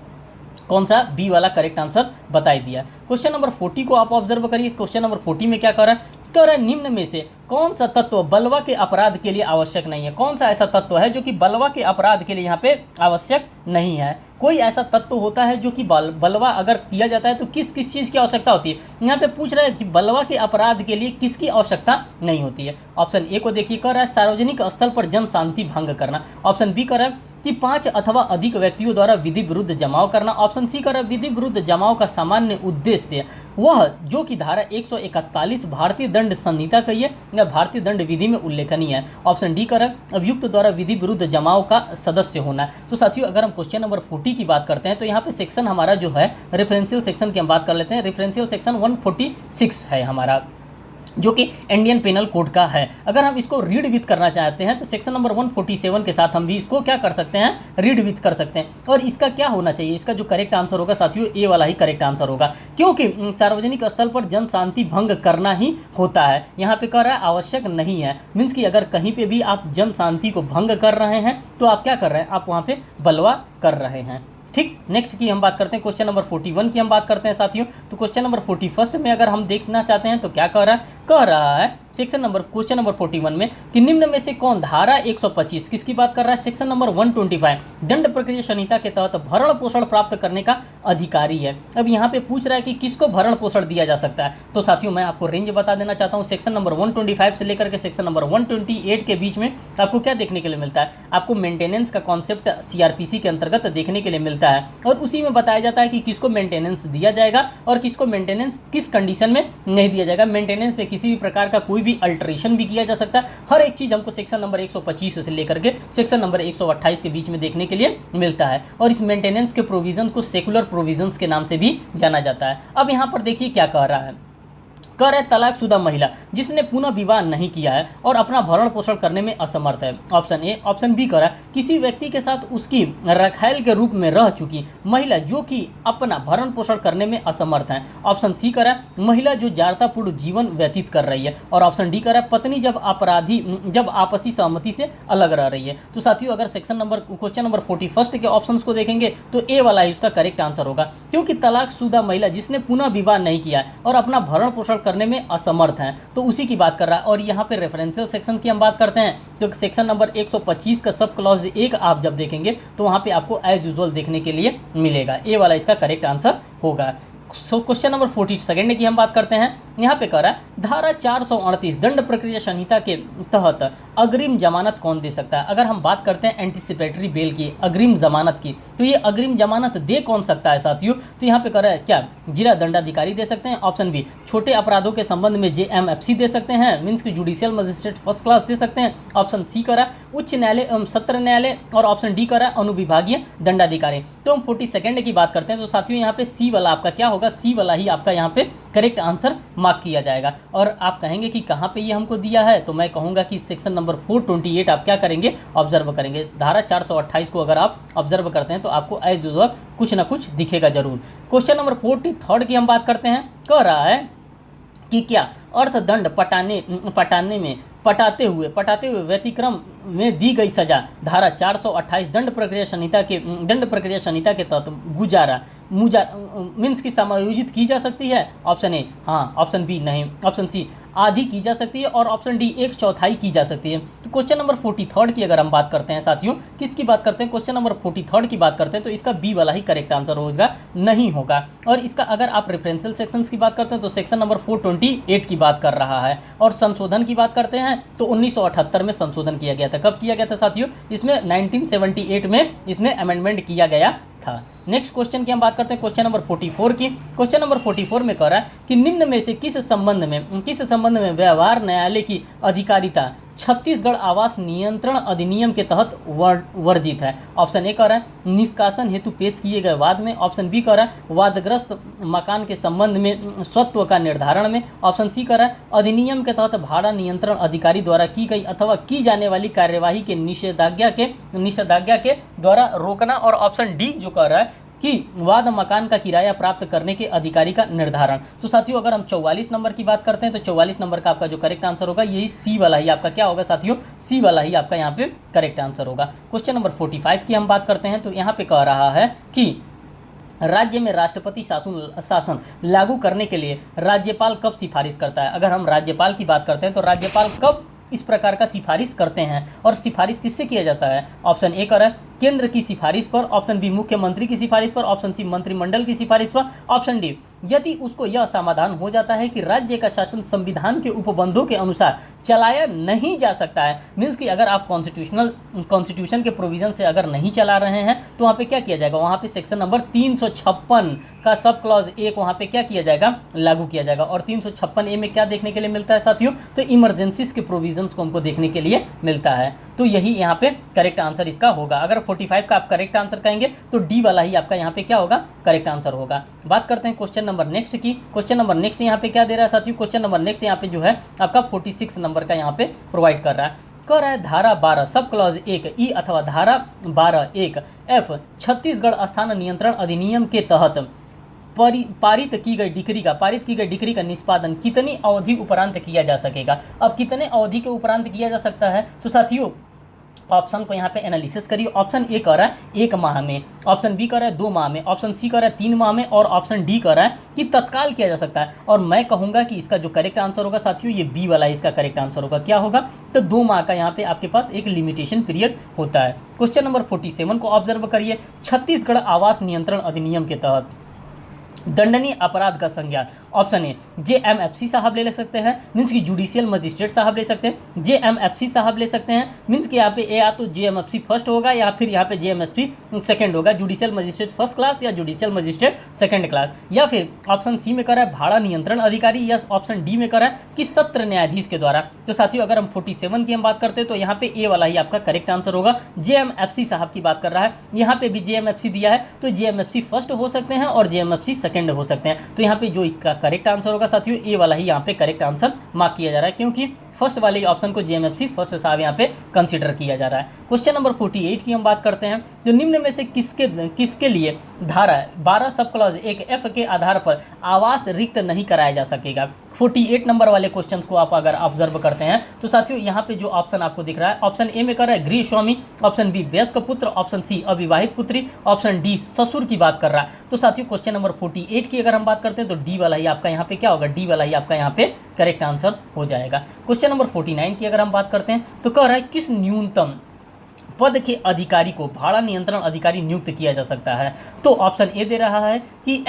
Speaker 1: कौन सा, बी वाला करेक्ट आंसर बता ही दिया। क्वेश्चन नंबर 40 को आप ऑब्जर्व करिए। क्वेश्चन नंबर 40 में क्या कर रहा है, कह रहा है निम्न में से कौन सा तत्व बलवा के अपराध के लिए आवश्यक नहीं है। कौन सा ऐसा तत्व है जो कि बलवा के अपराध के लिए यहाँ पे आवश्यक नहीं है। कोई ऐसा तत्व होता है जो कि बलवा अगर किया जाता है तो किस किस चीज़ की आवश्यकता होती है। यहाँ पे पूछ रहा है कि बलवा के अपराध के लिए किसकी आवश्यकता नहीं होती है। ऑप्शन ए को देखिए, कह रहा है सार्वजनिक स्थल पर जन शांति भंग करना। ऑप्शन बी कह रहा है कि 5 अथवा अधिक व्यक्तियों द्वारा विधि विरुद्ध जमाव करना। ऑप्शन सी कर विधि विरुद्ध जमाव का सामान्य उद्देश्य वह जो कि धारा 141 भारतीय दंड संहिता का या भारतीय दंड विधि में उल्लेखनीय है। ऑप्शन डी कर अभियुक्त द्वारा विधि विरुद्ध जमाव का सदस्य होना। तो साथियों अगर हम क्वेश्चन नंबर 40 की बात करते हैं तो यहाँ पे सेक्शन हमारा जो है रेफरेंशियल सेक्शन की हम बात कर लेते हैं। रेफरेंशियल सेक्शन 146 है हमारा, जो कि इंडियन पेनल कोड का है। अगर हम इसको रीड विथ करना चाहते हैं तो सेक्शन नंबर 147 के साथ हम भी इसको क्या कर सकते हैं, रीड विथ कर सकते हैं। और इसका क्या होना चाहिए, इसका जो करेक्ट आंसर होगा साथियों ए वाला ही करेक्ट आंसर होगा, क्योंकि सार्वजनिक स्थल पर जन शांति भंग करना ही होता है। यहाँ पे कह रहा है आवश्यक नहीं है, मीन्स कि अगर कहीं पे भी आप जन शांति को भंग कर रहे हैं तो आप क्या कर रहे हैं, आप वहाँ पे बलवा कर रहे हैं। ठीक, नेक्स्ट की हम बात करते हैं, क्वेश्चन नंबर 41 की हम बात करते हैं साथियों। तो क्वेश्चन नंबर 41 में अगर हम देखना चाहते हैं तो क्या कह रहा है क्वेश्चन नंबर 41 में कि निम्न में से कौन धारा 125 किसकी बात कर रहा है, सेक्शन नंबर 125 दंड प्रक्रिया संहिता के तहत भरण पोषण प्राप्त करने का अधिकारी है। अब यहाँ पे पूछ रहा है कि किसको भरण पोषण दिया जा सकता है। तो साथियों मैं आपको रेंज बता देना चाहता हूँ, सेक्शन नंबर 125 से लेकर के सेक्शन नंबर 128 के बीच में आपको क्या देखने के लिए मिलता है, आपको मेंटेनेंस का कॉन्सेप्ट सीआरपीसी के अंतर्गत देखने के लिए मिलता है। और उसी में बताया जाता है कि किसको मेंटेनेंस दिया जाएगा और किसको मेंटेनेंस किस कंडीशन में नहीं दिया जाएगा। मेंटेनेंस पे किसी भी प्रकार का कोई भी अल्टरेशन भी किया जा सकता है। हर एक चीज़ हमको सेक्शन नंबर 125 से लेकर के सेक्शन नंबर 128 के बीच में देखने के लिए मिलता है। और इस मेंटेनेंस के प्रोविजंस को सेकुलर प्रोविजंस के नाम से भी जाना जाता है। अब यहाँ पर देखिए क्या कह रहा है, कह रहा है तलाकशुदा महिला जिसने पुनः विवाह नहीं किया है और अपना भरण पोषण करने में असमर्थ है। Option A. ऑप्शन बी कह रहा है किसी व्यक्ति के साथ उसकी रखैल के रूप में रह चुकी महिला जो कि अपना भरण पोषण करने में असमर्थ है। ऑप्शन सी कह रहा है महिला जो जारतापूर्ण जीवन व्यतीत कर रही है। और ऑप्शन डी कह रहा है पत्नी जब आपसी सहमति से अलग रह रही है। तो साथियों अगर क्वेश्चन नंबर 41 के ऑप्शन को देखेंगे तो ए वाला ही उसका करेक्ट आंसर होगा, क्योंकि तलाकशुदा महिला जिसने पुनः विवाह नहीं किया है और अपना भरण पोषण करने में असमर्थ हैं, तो उसी की बात कर रहा है। और यहाँ पे रेफरेंशियल सेक्शन की हम बात करते हैं तो सेक्शन नंबर 125 का सब क्लॉज 1 आप जब देखेंगे तो वहाँ पे आपको एज यूजुअल देखने के लिए मिलेगा। ए वाला इसका करेक्ट आंसर होगा। सो क्वेश्चन नंबर 42 की हम बात करते हैं यहाँ पे कह रहा है धारा 438 दंड प्रक्रिया संहिता के तहत अग्रिम जमानत कौन दे सकता है। अगर हम बात करते हैं एंटीसिपेटरी बेल की, अग्रिम जमानत की, तो ये अग्रिम जमानत दे कौन सकता है साथियों। तो यहाँ पे कह रहा है क्या जिला दंडाधिकारी दे सकते हैं, ऑप्शन बी छोटे अपराधों के संबंध में जेएमएफसी दे सकते हैं, मीन्स की जुडिशियल मजिस्ट्रेट फर्स्ट क्लास दे सकते हैं, ऑप्शन सी कह रहा है उच्च न्यायालय एवं सत्र न्यायालय, और ऑप्शन डी कह रहा है अनुविभागीय दंडाधिकारी। तो हम 42 की बात करते हैं तो साथियों यहाँ पे सी वाला आपका क्या होगा, सी वाला ही आपका यहाँ पे करेक्ट आंसर मार्क किया जाएगा। और आप कहेंगे कि कहाँ पे ये हमको दिया है, तो मैं कहूँगा कि सेक्शन नंबर 428 आप क्या करेंगे, ऑब्जर्व करेंगे। धारा 428 को अगर आप ऑब्जर्व करते हैं तो आपको एज यूजुअल कुछ ना कुछ दिखेगा जरूर। क्वेश्चन नंबर 43 की हम बात करते हैं, कह रहा है कि क्या अर्थदंड पटाते हुए व्यतिक्रम में दी गई सजा धारा 428 दंड प्रक्रिया संहिता के तहत मीन्स की समायोजित की जा सकती है। ऑप्शन ए हाँ, ऑप्शन बी नहीं, ऑप्शन सी आधी की जा सकती है, और ऑप्शन डी 1/4 की जा सकती है। तो क्वेश्चन नंबर 43 की अगर हम बात करते हैं साथियों, किसकी बात करते हैं, क्वेश्चन नंबर 43 की बात करते हैं तो इसका बी वाला ही करेक्ट आंसर होगा, नहीं होगा। और इसका अगर आप रेफरेंशियल सेक्शंस की बात करते हैं तो सेक्शन नंबर 428 की बात कर रहा है। और संशोधन की बात करते हैं तो 1978 में संशोधन किया गया था। कब किया गया था साथियों, इसमें 1978 में इसमें अमेंडमेंट किया गया था। नेक्स्ट क्वेश्चन की हम बात करते हैं क्वेश्चन नंबर 44 की। क्वेश्चन नंबर 44 में कह रहा है कि निम्न में से किस संबंध में व्यवहार न्यायालय की अधिकारिता छत्तीसगढ़ आवास नियंत्रण अधिनियम के तहत वर्जित है। ऑप्शन ए कह रहा है निष्कासन हेतु पेश किए गए वाद में, ऑप्शन बी कह रहा है वादग्रस्त मकान के संबंध में स्वत्व का निर्धारण में, ऑप्शन सी कह रहा है अधिनियम के तहत भाड़ा नियंत्रण अधिकारी द्वारा की गई अथवा की जाने वाली कार्यवाही के निषेधाज्ञा के द्वारा रोकना, और ऑप्शन डी जो कह रहा है कि वाद मकान का किराया प्राप्त करने के अधिकारी का निर्धारण। तो साथियों अगर हम 44 नंबर की बात करते हैं तो 44 नंबर का आपका जो करेक्ट आंसर होगा यही सी वाला ही आपका क्या होगा साथियों, सी वाला ही आपका यहाँ पे करेक्ट आंसर होगा। क्वेश्चन नंबर 45 की हम बात करते हैं तो यहाँ पे कह रहा है कि राज्य में राष्ट्रपति शासन लागू करने के लिए राज्यपाल कब सिफारिश करता है। अगर हम राज्यपाल की बात करते हैं तो राज्यपाल कब इस प्रकार का सिफारिश करते हैं, और सिफारिश किससे किया जाता है। ऑप्शन ए कह रहा है केंद्र की सिफारिश पर, ऑप्शन बी मुख्यमंत्री की सिफारिश पर, ऑप्शन सी मंत्रिमंडल की सिफारिश पर, ऑप्शन डी यदि उसको यह समाधान हो जाता है कि राज्य का शासन संविधान के उपबंधों के अनुसार चलाया नहीं जा सकता है। मीन्स कि अगर आप कॉन्स्टिट्यूशन के प्रोविजन से अगर नहीं चला रहे हैं तो वहाँ पे क्या किया जाएगा, वहाँ पे सेक्शन नंबर 356 का सब क्लॉज एक वहाँ पे क्या किया जाएगा, लागू किया जाएगा। और 356 ए में क्या देखने के लिए मिलता है साथियों, तो इमरजेंसीज के प्रोविजंस को हमको देखने के लिए मिलता है। तो यही यहाँ पे करेक्ट आंसर इसका होगा। अगर 45 का आप करेक्ट आंसर कहेंगे तो डी वाला ही आपका यहाँ पे क्या होगा, करेक्ट आंसर होगा। बात करते हैं क्वेश्चन नंबर नेक्स्ट की। क्वेश्चन नंबर नेक्स्ट यहाँ पे क्या दे रहा है साथियों, क्वेश्चन नंबर नेक्स्ट यहाँ पे जो है आपका 46 नंबर का यहाँ पे प्रोवाइड कर रहा है। कह रहा है धारा 12 सब क्लॉज 1 ई अथवा धारा 12(1) एफ छत्तीसगढ़ स्थान नियंत्रण अधिनियम के तहत पारित की गई डिक्री का निष्पादन कितनी अवधि उपरांत किया जा सकेगा। अब कितने अवधि के उपरांत किया जा सकता है, तो साथियों ऑप्शन को यहाँ पे एनालिसिस करिए। ऑप्शन ए कह रहा है 1 माह में, ऑप्शन बी कह रहा है 2 माह में, ऑप्शन सी कह रहा है 3 माह में, और ऑप्शन डी कह रहा है कि तत्काल किया जा सकता है। और मैं कहूँगा कि इसका जो करेक्ट आंसर होगा साथियों ये बी वाला इसका करेक्ट आंसर होगा। क्या होगा, तो 2 माह का यहाँ पे आपके पास एक लिमिटेशन पीरियड होता है। क्वेश्चन नंबर 47 को ऑब्जर्व करिए। छत्तीसगढ़ आवास नियंत्रण अधिनियम के तहत दंडनीय अपराध का संज्ञान, ऑप्शन ए जेएमएफसी साहब ले सकते हैं, मीन्स की जुडिशियल मजिस्ट्रेट साहब ले सकते हैं, जेएमएफसी साहब ले सकते हैं, मीन्स कि यहाँ पे या तो जेएमएफसी फर्स्ट होगा या फिर यहाँ पे जेएमएफसी सेकंड होगा, जुडिशियल मजिस्ट्रेट फर्स्ट क्लास या जुडिशियल मजिस्ट्रेट सेकंड क्लास, या फिर ऑप्शन सी में कर रहा है भाड़ा नियंत्रण अधिकारी, या ऑप्शन डी में कर रहा है कि सत्र न्यायाधीश के द्वारा। तो साथियों अगर हम 47 की हम बात करते हैं तो यहाँ पे ए वाला ही आपका करेक्ट आंसर होगा। जेएमएफसी साहब की बात कर रहा है, यहाँ पे भी जेएमएफसी दिया है तो जेएमएफसी फर्स्ट हो सकते हैं और जेएमएफसी सेकंड हो सकते हैं। तो यहाँ पे जो करेक्ट आंसर होगा साथियों ए वाला ही यहाँ पे करेक्ट आंसर मार्क किया जा रहा है, क्योंकि फर्स्ट वाले ऑप्शन को जेएमएफसी फर्स्ट साहब यहाँ पे कंसीडर किया जा रहा है। क्वेश्चन नंबर 48 की हम बात करते हैं। जो निम्न में से किसके लिए धारा 12 सब क्लॉज 1 एफ के आधार पर आवास रिक्त नहीं कराया जा सकेगा। 48 नंबर वाले क्वेश्चंस को आप अगर ऑब्जर्व करते हैं तो साथियों यहाँ पे जो ऑप्शन आपको दिख रहा है, ऑप्शन ए में कर रहा है गृह स्वामी, ऑप्शन बी वयस्क पुत्र, ऑप्शन सी अविवाहित पुत्री, ऑप्शन डी ससुर की बात कर रहा है। तो साथियों क्वेश्चन नंबर 48 की अगर हम बात करते हैं तो डी वाला ही आपका यहाँ पे क्या होगा, डी वाला ही आपका यहाँ पे करेक्ट आंसर हो जाएगा। क्वेश्चन नंबर 49 की अगर हम बात करते हैं तो कह रहा है किस न्यूनतम पद के अधिकारी को भाड़ा नियंत्रण अधिकारी नियुक्त किया जा सकता है। तो ऑप्शन ए दे रहा है कि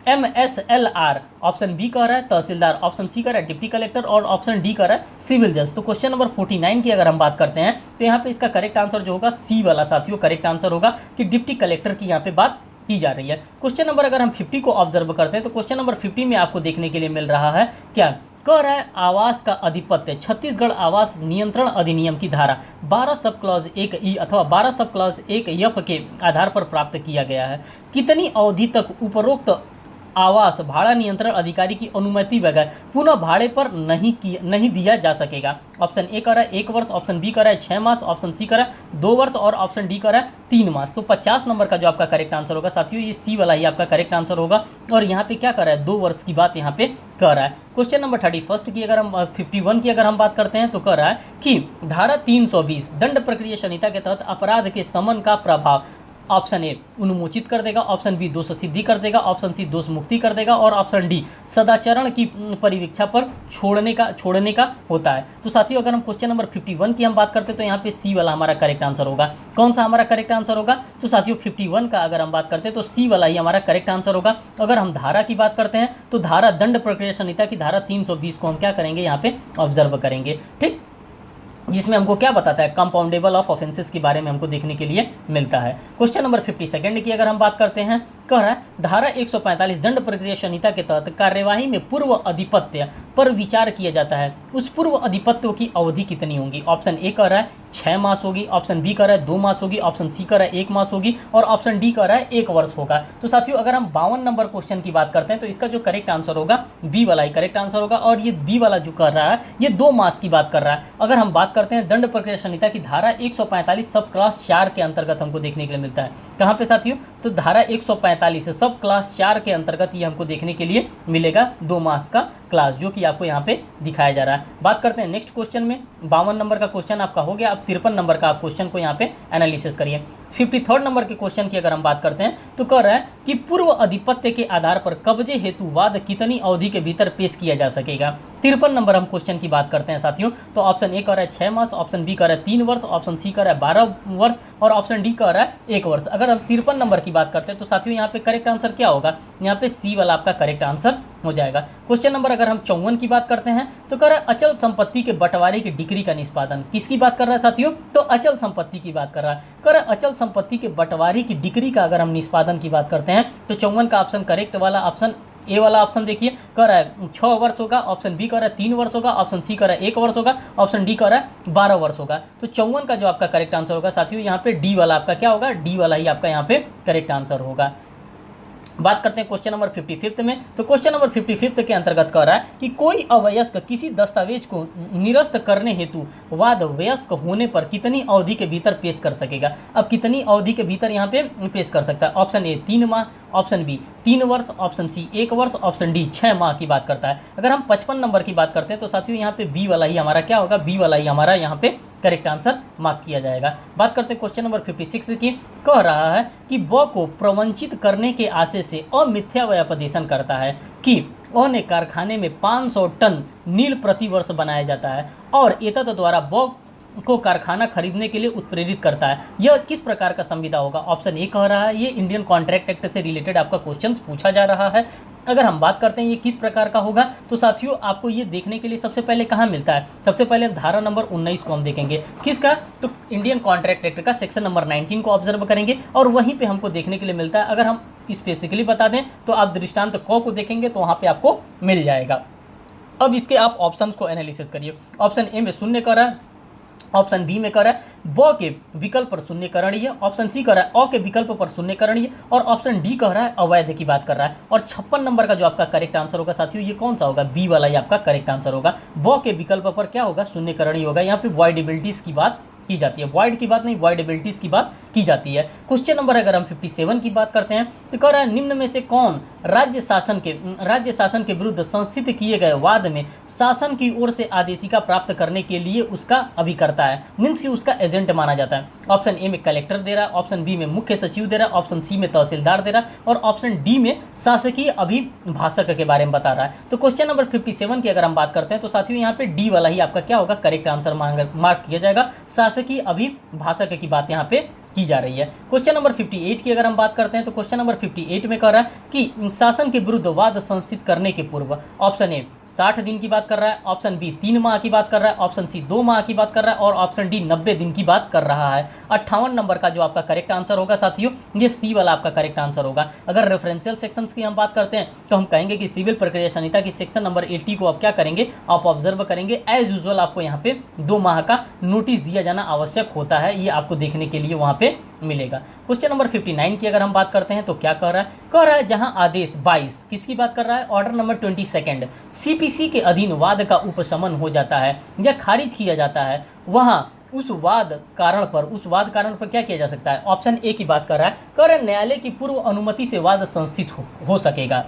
Speaker 1: MSLR, ऑप्शन बी कह रहा है तहसीलदार, ऑप्शन सी कह रहा है डिप्टी कलेक्टर और ऑप्शन डी कह रहा है सिविल जज। तो क्वेश्चन नंबर 49 की अगर हम बात करते हैं तो यहाँ पे इसका करेक्ट आंसर जो होगा सी वाला साथियों करेक्ट आंसर होगा कि डिप्टी कलेक्टर की यहाँ पे बात की जा रही है। क्वेश्चन नंबर अगर हम 50 को ऑब्जर्व करते हैं तो क्वेश्चन नंबर 50 में आपको देखने के लिए मिल रहा है क्या, कह रहा है आवास का अधिपत्य छत्तीसगढ़ आवास नियंत्रण अधिनियम की धारा 12 सब क्लॉज 1 ई अथवा 12 सब क्लॉज 1 एफ के आधार पर प्राप्त किया गया है। कितनी अवधि तक उपरोक्त आवास भाड़ा नियंत्रण अधिकारी की अनुमति बगैर पुनः भाड़े पर नहीं दिया जा सकेगा। ऑप्शन ए कह रहा है 1 वर्ष, ऑप्शन बी कह रहा है 6 मास, ऑप्शन सी कह रहा है 2 वर्ष और ऑप्शन डी कह रहा है 3 मास। तो 50 नंबर का जो आपका करेक्ट आंसर होगा साथियों ये सी वाला ही आपका करेक्ट आंसर होगा। और यहाँ पे क्या कर रहा है 2 वर्ष की बात यहाँ पे कह रहा है। क्वेश्चन नंबर 31 की अगर हम 51 की अगर हम बात करते हैं तो कह रहा है कि धारा 320 दंड प्रक्रिया संहिता के तहत अपराध के समन का प्रभाव ऑप्शन ए उन्मोचित कर देगा, ऑप्शन बी दोष सिद्धि कर देगा, ऑप्शन सी दोष मुक्ति कर देगा और ऑप्शन डी सदाचरण की परिवीक्षा पर छोड़ने का होता है। तो साथियों अगर हम क्वेश्चन नंबर 51 की हम बात करते हैं तो यहाँ पे सी वाला हमारा करेक्ट आंसर होगा। कौन सा हमारा करेक्ट आंसर होगा, तो साथियों 51 का अगर हम बात करते हैं तो सी वाला ही हमारा करेक्ट आंसर होगा। अगर हम धारा की बात करते हैं तो धारा दंड प्रक्रिया संहिता की धारा 320 को हम क्या करेंगे यहाँ पे ऑब्जर्व करेंगे, ठीक, जिसमें हमको क्या बताता है कंपाउंडेबल ऑफ ऑफेंसेस के बारे में हमको देखने के लिए मिलता है। क्वेश्चन नंबर 52 की अगर हम बात करते हैं कह रहा है धारा 145 दंड प्रक्रिया संहिता के तहत कार्यवाही में पूर्व अधिपत्य पर विचार किया जाता है, उस पूर्व अधिपत्य की अवधि कितनी होगी। ऑप्शन ए कह रहा है 6 मास होगी, ऑप्शन बी कह रहा है 2 मास होगी, ऑप्शन सी कह रहा है 1 मास होगी और ऑप्शन डी कह रहा है 1 वर्ष होगा। तो साथियों अगर हम 52 नंबर क्वेश्चन की बात करते हैं तो इसका जो करेक्ट आंसर होगा बी वाला ही करेक्ट आंसर होगा। और ये बी वाला जो कर रहा है ये 2 मास की बात कर रहा है। अगर हम बात करते हैं दंड प्रक्रिया संहिता की धारा 145 सब क्लास 4 के अंतर्गत हमको देखने के लिए मिलता है। कहाँ पे साथियों, तो धारा 145 सब क्लास 4 के अंतर्गत ये हमको देखने के लिए मिलेगा 2 मास का क्लास, जो कि आपको यहाँ पे दिखाया जा रहा है। बात करते हैं नेक्स्ट क्वेश्चन में। 52 नंबर का क्वेश्चन आपका हो गया। अब 53 नंबर का आप क्वेश्चन को यहाँ पे एनालिसिस करिए। 53 नंबर के क्वेश्चन की अगर हम बात करते हैं तो कह रहा है कि पूर्व अधिपत्य के आधार पर कब्जे हेतु वाद कितनी अवधि के भीतर पेश किया जा सकेगा। 53 नंबर हम क्वेश्चन की बात करते हैं साथियों, तो ऑप्शन ए कह रहा है 6 मास, ऑप्शन बी कह रहा है 3 वर्ष, ऑप्शन सी कह रहा है 12 वर्ष और ऑप्शन डी कह रहा है 1 वर्ष। अगर हम 53 नंबर की बात करते हैं तो साथियों यहाँ पे करेक्ट आंसर क्या होगा, यहाँ पे सी वाला आपका करेक्ट आंसर हो जाएगा। क्वेश्चन नंबर अगर हम 54 की बात करते हैं तो कह रहा है अचल संपत्ति के बंटवारे की डिग्री का निष्पादन, किसकी बात कर रहा है साथियों, तो अचल संपत्ति की बात कर रहा है। कह रहा है अचल संपत्ति के बंटवारे की डिग्री का अगर हम निष्पादन की बात करते हैं तो 54 का ऑप्शन करेक्ट वाला ऑप्शन ए वाला ऑप्शन देखिए कह रहा है 6 वर्ष होगा, ऑप्शन बी कह रहा है 3 वर्ष होगा, ऑप्शन सी कह रहा है 1 वर्ष होगा, ऑप्शन डी कह रहा है 12 वर्ष होगा। तो 54 का जो आपका करेक्ट आंसर होगा साथियों यहाँ पे डी वाला आपका क्या होगा, डी वाला ही आपका यहाँ पे करेक्ट आंसर होगा। बात करते हैं क्वेश्चन नंबर 55 में। तो क्वेश्चन नंबर 55 के अंतर्गत कह रहा है कि कोई अवयस्क किसी दस्तावेज को निरस्त करने हेतु वाद वयस्क होने पर कितनी अवधि के भीतर पेश कर सकेगा। अब कितनी अवधि के भीतर यहाँ पे पेश कर सकता है, ऑप्शन ए 3 माह, ऑप्शन बी 3 वर्ष, ऑप्शन सी 1 वर्ष, ऑप्शन डी 6 माह की बात करता है। अगर हम 55 नंबर की बात करते हैं तो साथियों यहाँ पे बी वाला ही हमारा क्या होगा, बी वाला ही हमारा यहाँ पे करेक्ट आंसर मार्क किया जाएगा। बात करते हैं क्वेश्चन नंबर 56 की। कह रहा है कि ब को प्रवंचित करने के आशय से अमिथ्या व्यपदेशन करता है कि अ ने कारखाने में 500 टन नील प्रतिवर्ष बनाया जाता है और एतद द्वारा ब को कारखाना खरीदने के लिए उत्प्रेरित करता है। यह किस प्रकार का संविदा होगा। ऑप्शन ए कह रहा है ये इंडियन कॉन्ट्रैक्ट एक्ट से रिलेटेड आपका क्वेश्चन पूछा जा रहा है। अगर हम बात करते हैं ये किस प्रकार का होगा तो साथियों आपको ये देखने के लिए सबसे पहले कहाँ मिलता है, सबसे पहले धारा नंबर 19 को हम देखेंगे। किसका, तो इंडियन कॉन्ट्रैक्ट एक्ट का सेक्शन नंबर 19 को ऑब्जर्व करेंगे और वहीं पे हमको देखने के लिए मिलता है। अगर हम स्पेसिफिकली बता दें तो आप दृष्टांत क को देखेंगे तो वहाँ पे आपको मिल जाएगा। अब इसके आप ऑप्शंस को एनालिसिस करिए। ऑप्शन ए में शून्य कर रहा है, ऑप्शन बी में कर रहा है ब के विकल्प पर शून्यकरणीय, ऑप्शन सी कर रहा है अ के विकल्प पर शून्यकरणीय और ऑप्शन डी कह रहा है अवैध की बात कर रहा है। और 56 नंबर का जो आपका करेक्ट आंसर होगा साथियों ये कौन सा होगा, बी वाला ही आपका करेक्ट आंसर होगा। ब के विकल्प पर क्या होगा, शून्यकरणीय होगा। यहाँ पे वॉइडेबिलिटीज की बात की जाती है, वॉइड की बात नहीं वॉइडेबिलिटीज की बात की जाती है। क्वेश्चन नंबर अगर हम 57 की बात करते हैं तो कह रहा है निम्न में से कौन राज्य शासन के विरुद्ध संस्थित किए गए वाद में शासन की ओर से आदेशिका प्राप्त करने के लिए उसका अभिकर्ता है, मीन्स कि उसका एजेंट माना जाता है। ऑप्शन ए में कलेक्टर दे रहा है, ऑप्शन बी में मुख्य सचिव दे रहा है, ऑप्शन सी में तहसीलदार दे रहा है और ऑप्शन डी में शासकीय अभिभाषक के बारे में बता रहा है। तो क्वेश्चन नंबर 57 की अगर हम बात करते हैं तो साथियों यहाँ पे डी वाला ही आपका क्या होगा, करेक्ट आंसर मार्क किया जाएगा। शासकीय अभिभाषक की बात यहाँ पे की जा रही है। क्वेश्चन नंबर 58 की अगर हम बात करते हैं तो क्वेश्चन नंबर 58 में कह रहा है कि शासन के विरुद्ध वाद संस्थित करने के पूर्व ऑप्शन ए 60 दिन की बात कर रहा है, ऑप्शन बी 3 माह की बात कर रहा है, ऑप्शन सी 2 माह की बात कर रहा है और ऑप्शन डी 90 दिन की बात कर रहा है। 58 नंबर का जो आपका करेक्ट आंसर होगा साथियों, ये सी वाला आपका करेक्ट आंसर होगा। अगर रेफरेंशियल सेक्शंस की हम बात करते हैं तो हम कहेंगे कि सिविल प्रक्रिया संहिता की सेक्शन नंबर 80 को आप क्या करेंगे, आप ऑब्जर्व करेंगे। एज यूजुअल आपको यहाँ पे 2 माह का नोटिस दिया जाना आवश्यक होता है, ये आपको देखने के लिए वहाँ पे मिलेगा। क्वेश्चन नंबर 59 की अगर हम बात करते हैं तो क्या कह रहा है जहां आदेश 22 किसकी बात कर रहा है, ऑर्डर नंबर 22 सीपीसी के अधीन वाद का उपशमन हो जाता है या खारिज किया जाता है, वहां उस वाद कारण पर क्या किया जा सकता है। ऑप्शन ए की बात कर रहा है न्यायालय की पूर्व अनुमति से वाद संस्थित हो सकेगा।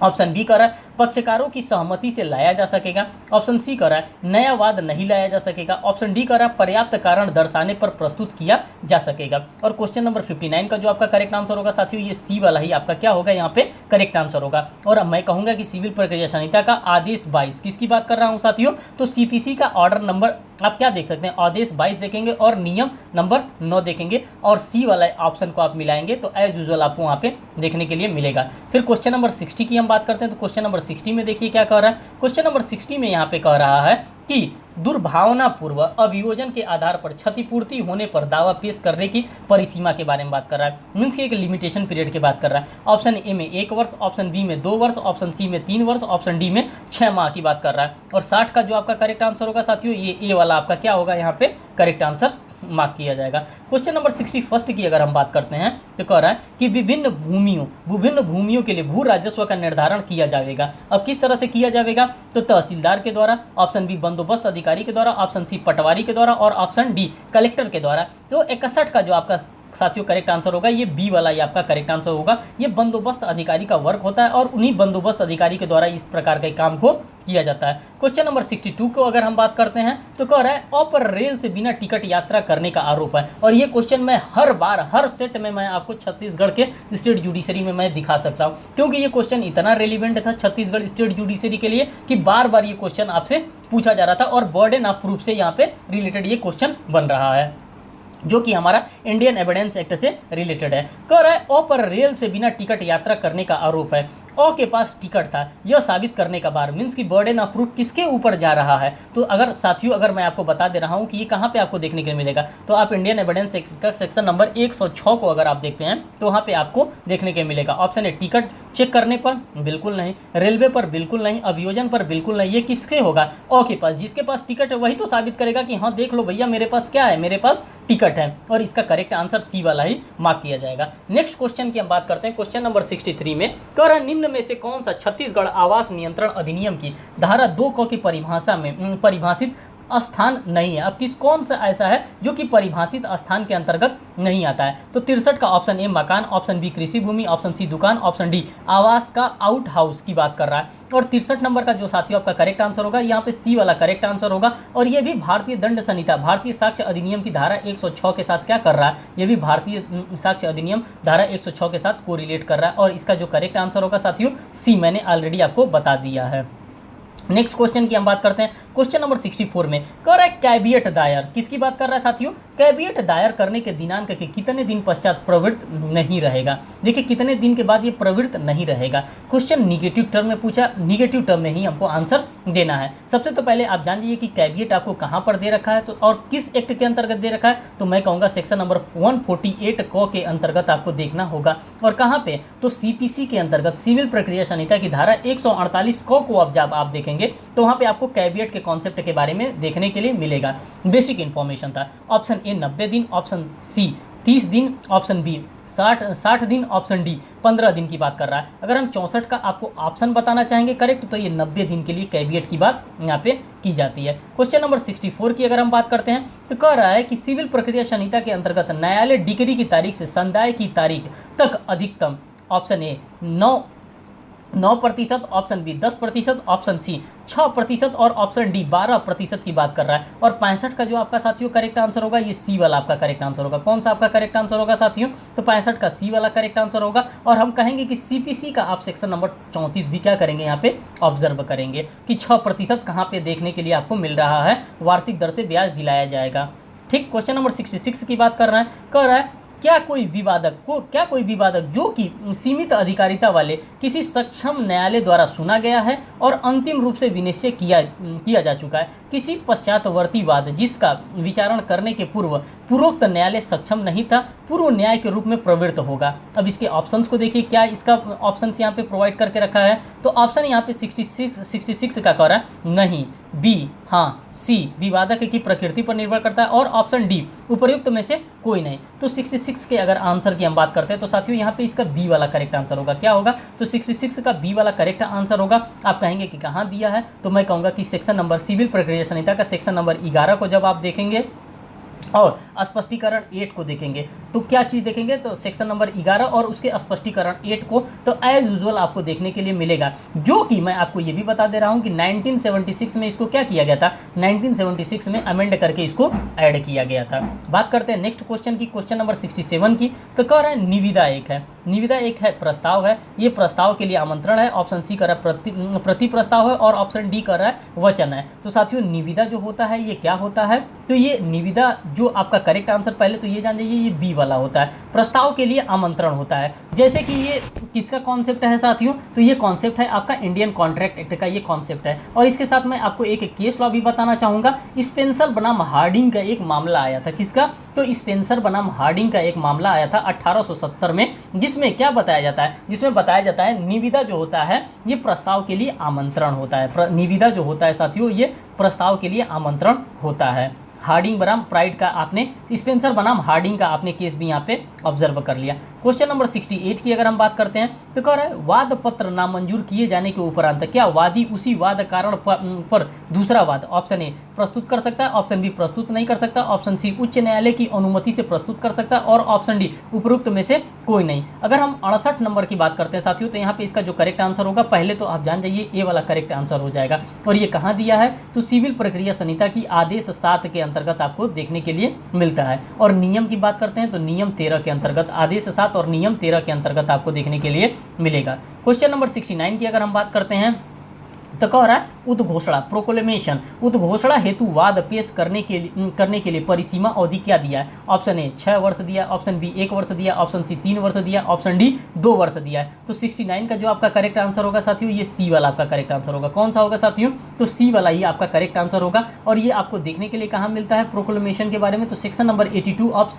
Speaker 1: ऑप्शन बी कर रहा है पक्षकारों की सहमति से लाया जा सकेगा। ऑप्शन सी कर रहा है नया वाद नहीं लाया जा सकेगा। ऑप्शन डी कर रहा है पर्याप्त कारण दर्शाने पर प्रस्तुत किया जा सकेगा। और क्वेश्चन नंबर 59 का जो आपका करेक्ट आंसर होगा साथियों, ये सी वाला ही आपका क्या होगा, यहाँ पे करेक्ट आंसर होगा। और अब मैं कहूंगा कि सिविल प्रक्रिया संहिता का आदेश 22 किसकी बात कर रहा हूँ साथियों, तो सीपीसी का ऑर्डर नंबर आप क्या देख सकते हैं, आदेश 22 देखेंगे और नियम नंबर 9 देखेंगे और सी वाला ऑप्शन को आप मिलाएंगे तो एज यूजुअल आपको वहाँ पे देखने के लिए मिलेगा। फिर क्वेश्चन नंबर 60 की हम बात करते हैं तो क्वेश्चन नंबर 60 में देखिए क्या कह रहा है। क्वेश्चन नंबर 60 में यहाँ पे कह रहा है कि दुर्भावनापूर्वक अभियोजन के आधार पर क्षतिपूर्ति होने पर दावा पेश करने की परिसीमा के बारे में बात कर रहा है, मीन्स की एक लिमिटेशन पीरियड की बात कर रहा है। ऑप्शन ए में 1 वर्ष, ऑप्शन बी में 2 वर्ष, ऑप्शन सी में 3 वर्ष, ऑप्शन डी में 6 माह की बात कर रहा है। और 60 का जो आपका करेक्ट आंसर होगा साथियों, ये ए वाला आपका क्या होगा, यहाँ पे करेक्ट आंसर मार्क किया जाएगा। क्वेश्चन नंबर 61 की अगर हम बात करते हैं तो कह रहा है कि विभिन्न भूमियों के लिए भू राजस्व का निर्धारण किया जाएगा। अब किस तरह से किया जाएगा, तो तहसीलदार के द्वारा, ऑप्शन बी बंदोबस्त अधिकारी के द्वारा, ऑप्शन सी पटवारी के द्वारा और ऑप्शन डी कलेक्टर के द्वारा। तो 61 का जो आपका साथियों करेक्ट आंसर होगा, ये बी वाला ये आपका करेक्ट आंसर होगा। ये बंदोबस्त अधिकारी का वर्क होता है और उन्हीं बंदोबस्त अधिकारी के द्वारा इस प्रकार के काम को किया जाता है। क्वेश्चन नंबर 62 को अगर हम बात करते हैं तो कह रहा है अपर रेल से बिना टिकट यात्रा करने का आरोप है। और ये क्वेश्चन मैं हर बार हर सेट में मैं आपको छत्तीसगढ़ के स्टेट जुडिशरी में मैं दिखा सकता हूँ, क्योंकि ये क्वेश्चन इतना रेलिवेंट था छत्तीसगढ़ स्टेट जुडिशरी के लिए कि बार बार ये क्वेश्चन आपसे पूछा जा रहा था और बर्डन ऑफ प्रूफ से यहाँ पे रिलेटेड ये क्वेश्चन बन रहा है, जो कि हमारा इंडियन एविडेंस एक्ट से रिलेटेड है। कह रहा है अ पर रेल से बिना टिकट यात्रा करने का आरोप है। अ के पास टिकट था, यह साबित करने का बार मीन्स की बर्डन ऑफ प्रूफ किसके ऊपर जा रहा है। तो अगर साथियों अगर मैं आपको बता दे रहा हूं कि ये कहां पे आपको देखने के लिए मिलेगा, तो आप इंडियन एविडेंस एक्ट का सेक्शन नंबर 106 को अगर आप देखते हैं तो वहां पे आपको देखने के मिलेगा। ऑप्शन ए टिकट चेक करने पर बिल्कुल नहीं, रेलवे पर बिल्कुल नहीं, अभियोजन पर बिल्कुल नहीं। ये किसके होगा, अ के पास। जिसके पास टिकट है वही तो साबित करेगा कि हाँ देख लो भैया मेरे पास क्या है, मेरे पास टिकट है। और इसका करेक्ट आंसर सी वाला ही मार्क किया जाएगा। नेक्स्ट क्वेश्चन की हम बात करते हैं। क्वेश्चन नंबर 63 में कह रहा है निम्न में से कौन सा छत्तीसगढ़ आवास नियंत्रण अधिनियम की धारा 2 क की परिभाषा में परिभाषित स्थान नहीं है। अब कौन सा ऐसा है जो कि परिभाषित स्थान के अंतर्गत नहीं आता है, तो 63 का ऑप्शन ए मकान, ऑप्शन बी कृषि भूमि, ऑप्शन सी दुकान, ऑप्शन डी आवास का आउट हाउस की बात कर रहा है। और 63 नंबर का जो साथियों आपका करेक्ट आंसर होगा, यहाँ पे सी वाला करेक्ट आंसर होगा। और ये भी भारतीय दंड संहिता भारतीय साक्ष्य अधिनियम की धारा 106 के साथ क्या कर रहा है, ये भी भारतीय साक्ष्य अधिनियम धारा 106 के साथ कोरिलेट कर रहा है। और इसका जो करेक्ट आंसर होगा साथियों सी मैंने ऑलरेडी आपको बता दिया है। नेक्स्ट क्वेश्चन की हम बात करते हैं। क्वेश्चन नंबर 64 में कह रहा है कैविएट दायर किसकी बात कर रहा है साथियों, कैविएट दायर करने के दिनांक के कितने दिन पश्चात प्रवृत्त नहीं रहेगा। देखिए कितने दिन के बाद ये प्रवृत्त नहीं रहेगा। क्वेश्चन निगेटिव टर्म में पूछा, निगेटिव टर्म में ही हमको आंसर देना है। सबसे तो पहले आप जान लीजिए कि कैविएट आपको कहाँ पर दे रखा है तो और किस एक्ट के अंतर्गत दे रखा है, तो मैं कहूँगा सेक्शन नंबर 148 क के अंतर्गत आपको देखना होगा। और कहाँ पे, तो सीपीसी के अंतर्गत सिविल प्रक्रिया संहिता की धारा 148 क को अब जब आप देखेंगे तो वहां पे आपको कैविएट के कॉन्सेप्ट के बारे में देखने के लिए मिलेगा। बेसिक इंफॉर्मेशन था। ऑप्शन ए 90 दिन, ऑप्शन सी 30 दिन, ऑप्शन बी 60 दिन, ऑप्शन डी 15 दिन की बात कर रहा है। अगर हम 64 का आपको ऑप्शन बताना चाहेंगे करेक्ट, तो ये 90 दिन के लिए कैविएट की बात यहाँ पे की जाती है। क्वेश्चन नंबर 64 की अगर हम बात करते हैं तो कह रहा है कि सिविल प्रक्रिया संहिता के अंतर्गत न्यायालय डिग्री की तारीख से संदाय की तारीख तक अधिकतम, option A 9%, option B 10%, option C 6% और ऑप्शन डी 12% की बात कर रहा है। और 65 का जो आपका साथियों करेक्ट आंसर होगा, ये सी वाला आपका करेक्ट आंसर होगा। कौन सा आपका करेक्ट आंसर होगा साथियों, तो 65 का सी वाला करेक्ट आंसर होगा। और हम कहेंगे कि सीपीसी का आप सेक्शन नंबर 34 भी क्या करेंगे, यहाँ पे ऑब्जर्व करेंगे कि 6% कहाँ पे देखने के लिए आपको मिल रहा है, वार्षिक दर से ब्याज दिलाया जाएगा। ठीक, क्वेश्चन नंबर 66 की बात कर रहे हैं, कह रहा है क्या कोई विवादक जो कि सीमित अधिकारिता वाले किसी सक्षम न्यायालय द्वारा सुना गया है और अंतिम रूप से विनिश्चय किया जा चुका है, किसी पश्चातवर्ती वाद जिसका विचारण करने के पूर्व पूर्वोक्त न्यायालय सक्षम नहीं था, पूर्व न्याय के रूप में प्रवृत्त होगा। अब इसके ऑप्शंस को देखिए, क्या इसका ऑप्शंस यहाँ पे प्रोवाइड करके रखा है। तो ऑप्शन यहाँ पे 66 का कह रहा है नहीं, बी हाँ, सी विवादक की प्रकृति पर निर्भर करता है और ऑप्शन डी उपर्युक्त में से कोई नहीं। तो 66 के अगर आंसर की हम बात करते हैं तो साथियों यहाँ पे इसका बी वाला करेक्ट आंसर होगा। क्या होगा? तो 66 का बी वाला करेक्ट आंसर होगा। आप कहेंगे कि कहाँ दिया है, तो मैं कहूँगा कि सेक्शन नंबर सिविल प्रक्रिया संहिता का सेक्शन नंबर 11 को जब आप देखेंगे और स्पष्टीकरण 8 को देखेंगे तो क्या चीज़ देखेंगे, तो सेक्शन नंबर 11 और उसके स्पष्टीकरण 8 को तो एज यूजुअल आपको देखने के लिए मिलेगा। जो कि मैं आपको ये भी बता दे रहा हूँ कि 1976 में इसको क्या किया गया था, 1976 में अमेंड करके इसको ऐड किया गया था। बात करते हैं नेक्स्ट क्वेश्चन की, क्वेश्चन नंबर 67 की। तो कह रहा है निविदा एक है, निविदा एक है प्रस्ताव है, ये प्रस्ताव के लिए आमंत्रण है। ऑप्शन सी कर रहा है प्रति प्रस्ताव है और ऑप्शन डी कर रहा है वचन है। तो साथियों निविदा जो होता है ये क्या होता है, तो ये निविदा जो आपका करेक्ट आंसर पहले तो ये जान जाइए ये बी वाला होता है, प्रस्ताव के लिए आमंत्रण होता है। जैसे कि ये किसका कॉन्सेप्ट है साथियों, तो ये कॉन्सेप्ट है आपका इंडियन कॉन्ट्रैक्ट एक्ट का, ये कॉन्सेप्ट है। और इसके साथ मैं आपको एक केस लॉ भी बताना चाहूँगा। स्पेंसर बनाम हार्डिंग का एक मामला आया था, किसका, तो स्पेंसर बनाम हार्डिंग का एक मामला आया था 1870 में, जिसमें क्या बताया जाता है, जिसमें बताया जाता है निविदा जो होता है ये प्रस्ताव के लिए आमंत्रण होता है। निविदा जो होता है साथियों ये प्रस्ताव के लिए आमंत्रण होता है। हार्डिंग बनाम प्राइड का आपने, स्पेंसर बनाम हार्डिंग का आपने केस भी यहाँ पे ऑब्जर्व कर लिया। क्वेश्चन नंबर 68 की अगर हम बात करते हैं तो कह रहा है वाद पत्र नामंजूर किए जाने के उपरांत क्या वादी उसी वाद कारण पर दूसरा वाद, ऑप्शन ए प्रस्तुत कर सकता है, ऑप्शन बी प्रस्तुत नहीं कर सकता, ऑप्शन सी उच्च न्यायालय की अनुमति से प्रस्तुत कर सकता है और ऑप्शन डी उपरोक्त में से कोई नहीं। अगर हम 68 नंबर की बात करते हैं साथियों तो यहाँ पे इसका जो करेक्ट आंसर होगा, पहले तो आप जान जाइए ए वाला करेक्ट आंसर हो जाएगा। और ये कहाँ दिया है, तो सिविल प्रक्रिया संहिता की आदेश 7 के अंतर्गत आपको देखने के लिए मिलता है। और नियम की बात करते हैं तो नियम 13 के अंतर्गत, आदेश 7 और नियम 13 के अंतर्गत आपको देखने के लिए मिलेगा। क्वेश्चन नंबर 69 की अगर हम बात करते हैं तो कह रहा है उद्घोषणा प्रोक्लेमेशन, उद्घोषणा हेतु वाद पेश करने के लिए परिसीमा अवधि क्या दिया है, ऑप्शन ए 6 वर्ष दिया, ऑप्शन बी 1 वर्ष दिया, ऑप्शन सी 3 वर्ष दिया, ऑप्शन डी 2 वर्ष दिया है। तो 69 का जो आपका करेक्ट आंसर होगा साथियों ये सी वाला आपका करेक्ट आंसर होगा। कौन सा होगा साथियों, तो सी वाला ही आपका करेक्ट आंसर होगा। और ये आपको देखने के लिए कहाँ मिलता है प्रोक्लेमेशन के बारे में, तो सेक्शन नंबर 82 ऑफ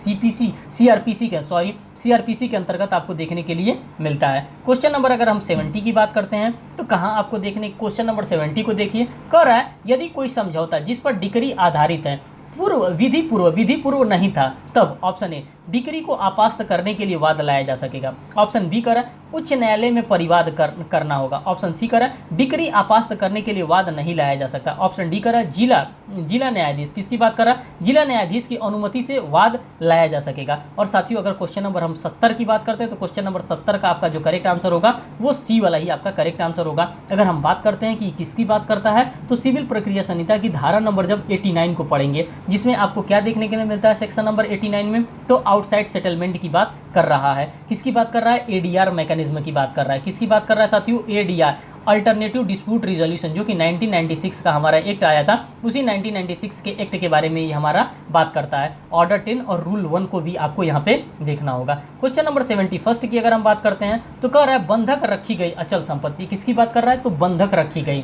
Speaker 1: सीआरपीसी के अंतर्गत आपको देखने के लिए मिलता है। क्वेश्चन नंबर अगर हम 70 की बात करते हैं तो कहाँ आपको देखने, क्वेश्चन नंबर 70 को देखिए, कह रहा है यदि कोई समझौता जिस पर डिक्री आधारित है विधि पूर्व नहीं था तब, ऑप्शन ए डिक्री को आपास्त करने के लिए वाद लाया जा सकेगा, ऑप्शन बी कर उच्च न्यायालय में परिवाद करना होगा, ऑप्शन सी कर डिक्री आपास्त करने के लिए वाद नहीं लाया जा सकता, ऑप्शन डी कर जिला न्यायाधीश, किसकी बात कर रहा है, जिला न्यायाधीश की अनुमति से वाद लाया जा सकेगा। और साथियों अगर क्वेश्चन नंबर हम 70 की बात करते हैं तो क्वेश्चन नंबर 70 का आपका जो करेक्ट आंसर होगा वो सी वाला ही आपका करेक्ट आंसर होगा। अगर हम बात करते हैं कि किसकी बात करता है तो सिविल प्रक्रिया संहिता की धारा नंबर जब 89 को पढ़ेंगे, जिसमें आपको क्या देखने के लिए मिलता है सेक्शन नंबर 89 में, तो आउटसाइड सेटलमेंट की बात कर रहा है। किसकी बात कर रहा है, एडीआर मैकेनिज्म की बात कर रहा है। किसकी बात कर रहा है साथियों, एडीआर अल्टरनेटिव डिस्प्यूट रिजोल्यूशन, जो कि 1996 का हमारा एक्ट आया था, उसी 1996 के एक्ट के बारे में ये हमारा बात करता है। ऑर्डर 10 और रूल 1 को भी आपको यहाँ पे देखना होगा। क्वेश्चन नंबर 71 की अगर हम बात करते हैं तो कह रहा है बंधक रखी गई अचल संपत्ति, किसकी बात कर रहा है, तो बंधक रखी गई,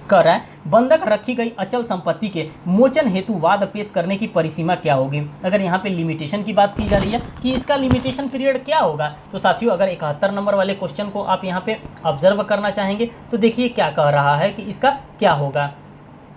Speaker 1: कह रहा है बंधक रखी गई अचल संपत्ति के मोचन हेतु वाद पेश करने की परिसीमा क्या होगी। अगर यहाँ पे लिमिटेशन की बात की जा रही है कि इसका लिमिटेशन पीरियड क्या होगा, तो साथियों अगर 71 नंबर वाले क्वेश्चन को आप यहाँ पे ऑब्जर्व करना चाहेंगे तो देखिए क्या कह रहा है कि इसका क्या होगा।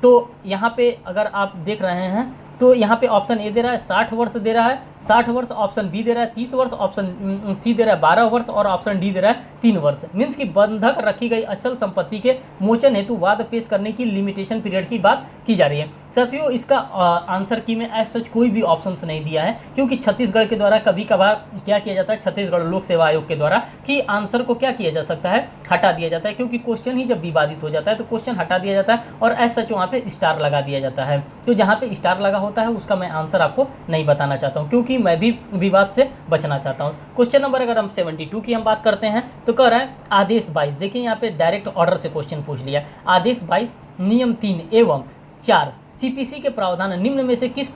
Speaker 1: तो यहाँ पे अगर आप देख रहे हैं तो यहाँ पे ऑप्शन ए दे रहा है 60 वर्ष दे रहा है, 60 वर्ष, ऑप्शन बी दे रहा है 30 वर्ष, ऑप्शन सी दे रहा है 12 वर्ष और ऑप्शन डी दे रहा है 3 वर्ष। मीन्स कि बंधक रखी गई अचल संपत्ति के मोचन हेतु वाद पेश करने की लिमिटेशन पीरियड की बात की जा रही है। साथियों इसका आंसर की में एज सच कोई भी ऑप्शंस नहीं दिया है, क्योंकि छत्तीसगढ़ के द्वारा कभी कभार क्या किया जाता है, छत्तीसगढ़ लोक सेवा आयोग के द्वारा कि आंसर को क्या किया जा सकता है, हटा दिया जाता है, क्योंकि क्वेश्चन ही जब विवादित हो जाता है तो क्वेश्चन हटा दिया जाता है और एज सच वहाँ पे स्टार लगा दिया जाता है। तो जहाँ पे स्टार लगा होता है उसका मैं आंसर आपको नहीं बताना चाहता हूँ, क्योंकि मैं भी विवाद से बचना चाहता हूँ। क्वेश्चन नंबर अगर हम 72 की हम बात करते हैं तो कह रहा है आदेश 22, देखिए यहाँ पे डायरेक्ट ऑर्डर से क्वेश्चन पूछ लिया, आदेश 22 नियम 3 एवं 4 सीपीसी के प्रावधान निम्न में से किस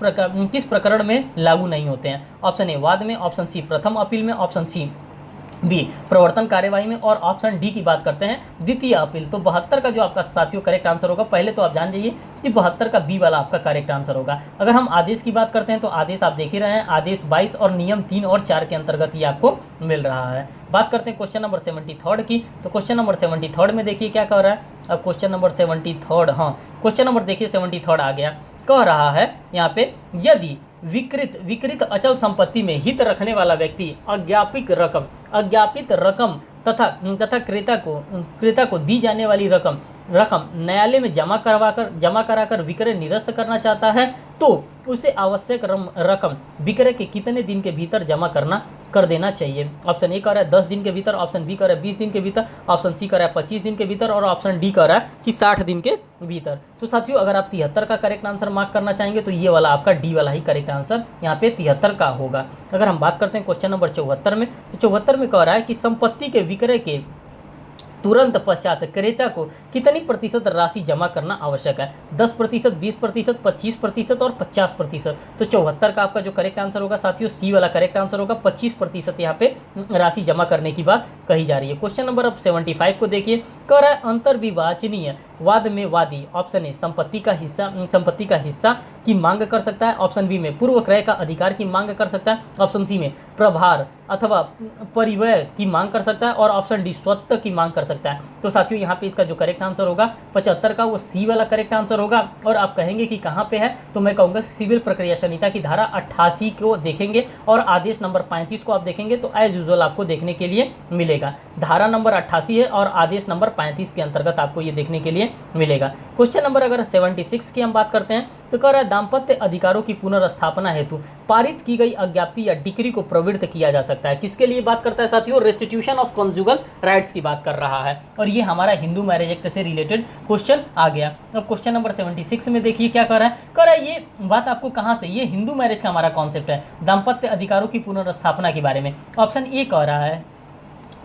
Speaker 1: प्रकरण में लागू नहीं होते हैं? ऑप्शन ए वाद में, ऑप्शन सी प्रथम अपील में, ऑप्शन सी बी प्रवर्तन कार्यवाही में, और ऑप्शन डी की बात करते हैं द्वितीय अपील। तो 72 का जो आपका साथियों करेक्ट आंसर होगा, पहले तो आप जान जाइए कि 72 का बी वाला आपका करेक्ट आंसर होगा। अगर हम आदेश की बात करते हैं तो आदेश आप देख ही रहे हैं, आदेश 22 और नियम 3 और 4 के अंतर्गत ये आपको मिल रहा है। बात करते हैं क्वेश्चन नंबर 73 की। तो क्वेश्चन नंबर 73 में देखिए क्या कह रहा है। अब क्वेश्चन नंबर 73, हाँ क्वेश्चन नंबर देखिए 73 आ गया। कह रहा है यहाँ पे, यदि विकृत अचल संपत्ति में हित रखने वाला व्यक्ति अज्ञापित रकम तथा क्रेता को दी जाने वाली रकम न्यायालय में जमा कराकर विक्रय निरस्त करना चाहता है, तो उसे आवश्यक रकम विक्रय के कितने दिन के भीतर जमा कर देना चाहिए? ऑप्शन ए कह रहा है 10 दिन के भीतर, ऑप्शन बी कह रहा है 20 दिन के भीतर, ऑप्शन सी कह रहा है 25 दिन के भीतर, और ऑप्शन डी कह रहा है कि 60 दिन के भीतर। तो साथियों अगर आप 73 का करेक्ट आंसर मार्क करना चाहेंगे तो ये वाला आपका डी वाला ही करेक्ट आंसर यहाँ पे 73 का होगा। अगर हम बात करते हैं क्वेश्चन नंबर 74 में, तो 74 में कह रहा है कि संपत्ति के विक्रय के तुरंत पश्चात क्रेता को कितनी प्रतिशत राशि जमा करना आवश्यक है? 10%, 20%, 25% और 50%। तो 74 का आपका जो करेक्ट आंसर होगा साथियों सी वाला करेक्ट आंसर होगा। 25% यहाँ पे राशि जमा करने की बात कही जा रही है। क्वेश्चन नंबर अब 75 को देखिए। कह रहा है अंतर्विवाचनीय वाद में वादी ऑप्शन ए संपत्ति का हिस्सा की मांग कर सकता है, ऑप्शन बी में पूर्व क्रय का अधिकार की मांग कर सकता है, ऑप्शन सी में प्रभार अथवा परिव्यय की मांग कर सकता है, और ऑप्शन डी स्वत्व की मांग कर सकता है। तो साथियों यहाँ पे इसका जो करेक्ट आंसर होगा 75 का वो सी वाला करेक्ट आंसर होगा। और आप कहेंगे कि कहाँ पे है, तो मैं कहूँगा सिविल प्रक्रिया संहिता की धारा 88 को देखेंगे और आदेश नंबर 35 को आप देखेंगे तो एज यूजुअल आपको देखने के लिए मिलेगा। धारा नंबर 88 है और आदेश नंबर 35 के अंतर्गत आपको ये देखने के लिए मिलेगा। क्वेश्चन नंबर अगर 76 की हम बात करते हैं तो कह रहा है दाम्पत्य अधिकारों की पुनर्स्थापना हेतु पारित की गई अज्ञाप्ति या डिक्री को प्रवृत्त किया जा सकता है। किसके लिए बात करता है साथियों? रेस्टिट्यूशन ऑफ कॉन्जुगल राइट्स की बात कर रहा है, और ये हमारा हिंदू मैरिज एक्ट से रिलेटेड क्वेश्चन आ गया। अब क्वेश्चन नंबर 76 में देखिए क्या कर रहा है। कह रहा है ये बात आपको कहाँ से, ये हिंदू मैरिज का हमारा कॉन्सेप्ट है, दाम्पत्य अधिकारों की पुनर्स्थापना के बारे में। ऑप्शन ए कह रहा है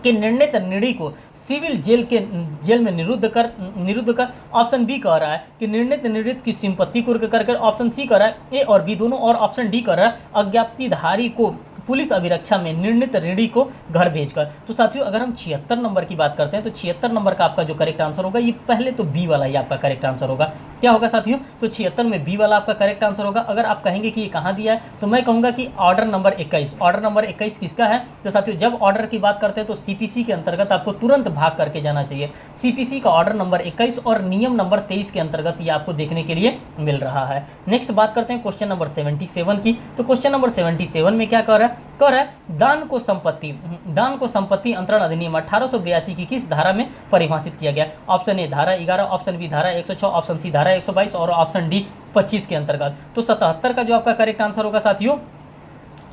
Speaker 1: कि निर्णित निर्णय को सिविल जेल में निरुद्ध कर। ऑप्शन बी कह रहा है कि निर्णित की संपत्ति कुर्क कर। ऑप्शन सी कह रहा है ए और बी दोनों, और ऑप्शन डी कह रहा है अज्ञाप्तिधारी को पुलिस अभिरक्षा में निर्णित ऋणी को घर भेजकर। तो साथियों अगर हम 76 नंबर की बात करते हैं तो 76 नंबर का आपका जो करेक्ट आंसर होगा, ये पहले तो बी वाला ही आपका करेक्ट आंसर होगा। क्या होगा साथियों? तो 76 में बी वाला आपका करेक्ट आंसर होगा। अगर आप कहेंगे कि ये कहाँ दिया है, तो मैं कहूँगा कि ऑर्डर नंबर 21। ऑर्डर नंबर 21 किसका है? तो साथियों जब ऑर्डर की बात करते हैं तो सीपीसी के अंतर्गत आपको तुरंत भाग करके जाना चाहिए। सीपीसी का ऑर्डर नंबर 21 और नियम नंबर 23 के अंतर्गत ये आपको देखने के लिए मिल रहा है। नेक्स्ट बात करते हैं क्वेश्चन नंबर 77 की। तो क्वेश्चन नंबर 77 में क्या कह रहा है? कह रहा है दान को संपत्ति अंतरण अधिनियम 1882 की किस धारा में परिभाषित किया गया? ऑप्शन ए धारा 11, ऑप्शन बी धारा 106, ऑप्शन सी धारा 122 और ऑप्शन डी 25 के अंतर्गत। तो 77 का जो आपका करेक्ट आंसर होगा साथियों,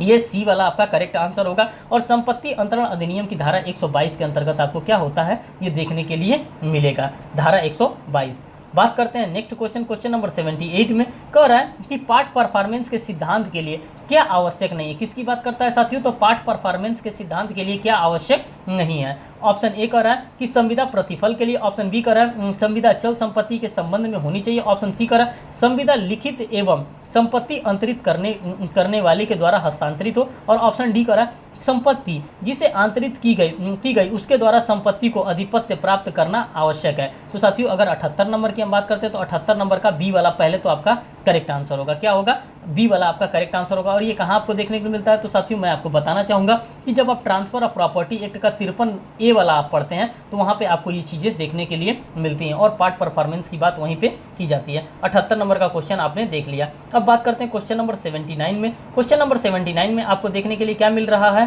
Speaker 1: ये सी वाला आपका करेक्ट आंसर होगा। और संपत्ति अंतरण अधिनियम की धारा 122 के अंतर्गत आपको क्या होता है ये देखने के लिए मिलेगा, धारा 122। बात करते हैं नेक्स्ट क्वेश्चन नंबर 78 में। कह रहा है कि पार्ट परफॉर्मेंस के सिद्धांत के लिए क्या आवश्यक नहीं है? किसकी बात करता है साथियों? तो पार्ट परफॉर्मेंस के सिद्धांत के लिए क्या आवश्यक नहीं है? ऑप्शन ए कह रहा है कि संविदा प्रतिफल के लिए, ऑप्शन बी कह रहा है संविदा चल संपत्ति के संबंध में होनी चाहिए, ऑप्शन सी कह रहा है संविदा लिखित एवं संपत्ति अंतरित करने वाले के द्वारा हस्तांतरित हो, और ऑप्शन डी कह रहा है संपत्ति जिसे आंतरित की गई उसके द्वारा संपत्ति को अधिपत्य प्राप्त करना आवश्यक है। तो साथियों अगर 78 नंबर की हम बात करते हैं तो 78 नंबर का बी वाला पहले तो आपका करेक्ट आंसर होगा। क्या होगा? बी वाला आपका करेक्ट आंसर होगा। और ये कहाँ आपको देखने को मिलता है? तो साथियों मैं आपको बताना चाहूँगा कि जब आप ट्रांसफर ऑफ प्रॉपर्टी एक्ट का 53A वाला आप पढ़ते हैं तो वहाँ पे आपको ये चीज़ें देखने के लिए मिलती हैं और पार्ट परफॉर्मेंस की बात वहीं पे की जाती है। 78 नंबर का क्वेश्चन आपने देख लिया। अब बात करते हैं क्वेश्चन नंबर 79 में। क्वेश्चन नंबर 79 में आपको देखने के लिए क्या मिल रहा है?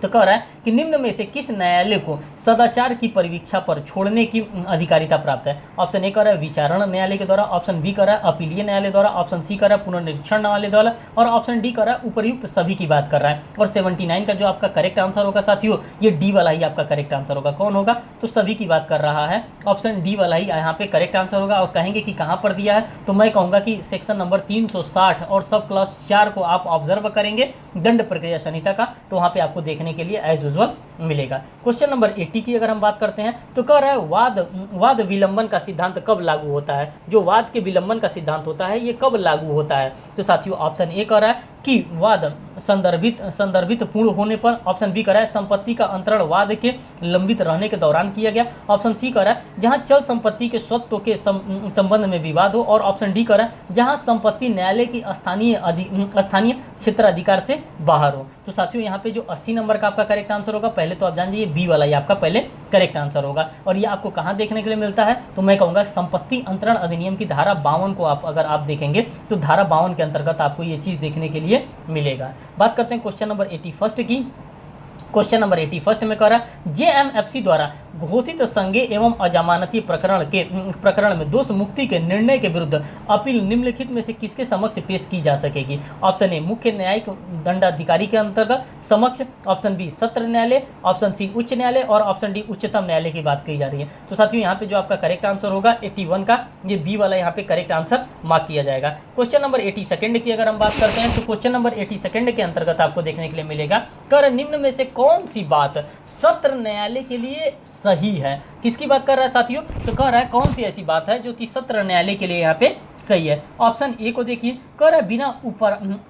Speaker 1: तो कह रहा है कि निम्न में से किस न्यायालय को सदाचार की परिवीक्षा पर छोड़ने की अधिकारिता प्राप्त है? ऑप्शन ए कह रहा है विचारण न्यायालय के द्वारा, ऑप्शन बी कह रहा है अपीलीय न्यायालय द्वारा, ऑप्शन सी कह रहा है पुनर्निरीक्षण न्यायालय द्वारा, और ऑप्शन डी कह रहा है उपर्युक्त सभी की बात कर रहा है। और 79 का जो आपका करेक्ट आंसर होगा साथियों, ये डी वाला ही आपका करेक्ट आंसर होगा। कौन होगा? तो सभी की बात कर रहा है, ऑप्शन डी वाला ही यहाँ पे करेक्ट आंसर होगा। और कहेंगे कि कहाँ पर दिया है, तो मैं कहूँगा कि सेक्शन नंबर 360 और सब क्लास 4 को आप ऑब्जर्व करेंगे दंड प्रक्रिया संहिता का, तो वहाँ पे आपको देखने के लिए एज यूजुअल मिलेगा। क्वेश्चन नंबर 80 की अगर हम बात करते हैं तो कह रहा है वाद विलंबन का सिद्धांत कब लागू होता है। जो वाद के विलंबन का सिद्धांत होता है ये कब लागू होता है। तो साथियों ऑप्शन ए कह रहा है कि वाद संदर्भित पूर्ण होने पर। ऑप्शन बी कह रहा है संपत्ति का अंतरण वाद के लंबित रहने के दौरान किया गया। ऑप्शन सी कह रहा है जहां चल संपत्ति के स्वत्व के संबंध में विवाद हो। और ऑप्शन डी कह रहा है जहां संपत्ति न्यायालय की स्थानीय क्षेत्राधिकार से बाहर हो। तो साथियों यहाँ पे जो 80 नंबर का आपका करेक्ट आंसर होगा, पहले तो आप जान जाइए बी वाला ये आपका पहले करेक्ट आंसर होगा। और ये आपको कहाँ देखने के लिए मिलता है, तो मैं कहूँगा संपत्ति अंतरण अधिनियम की धारा 52 को अगर आप देखेंगे तो धारा 52 के अंतर्गत आपको ये चीज़ देखने के लिए मिलेगा। बात करते हैं क्वेश्चन नंबर 81 की। क्वेश्चन नंबर 81 में कह रहा है जेएमएफसी द्वारा घोषित संज्ञेय एवं अजमानती प्रकरण में दोष मुक्ति के निर्णय के विरुद्ध अपील निम्नलिखित में से किसके समक्ष पेश की जा सकेगी। ऑप्शन ए मुख्य न्यायिक दंडाधिकारी के अंतर्गत समक्ष। ऑप्शन बी सत्र न्यायालय। ऑप्शन सी उच्च न्यायालय। और ऑप्शन डी उच्चतम न्यायालय की बात की जा रही है। तो साथियों यहाँ पे जो आपका करेक्ट आंसर होगा 81 का, ये बी वाला यहाँ पे करेक्ट आंसर मार्क किया जाएगा। क्वेश्चन नंबर 82 की अगर हम बात करते हैं तो क्वेश्चन नंबर 82 के अंतर्गत आपको देखने के लिए मिलेगा कर निम्न में से कौन सी बात सत्र न्यायालय के लिए सही है। किसकी बात कर रहा है साथियों, तो कह रहा है कौन सी ऐसी बात है जो कि सत्र न्यायालय के लिए यहाँ पे सही है। ऑप्शन ए को देखिए, कह रहा है बिना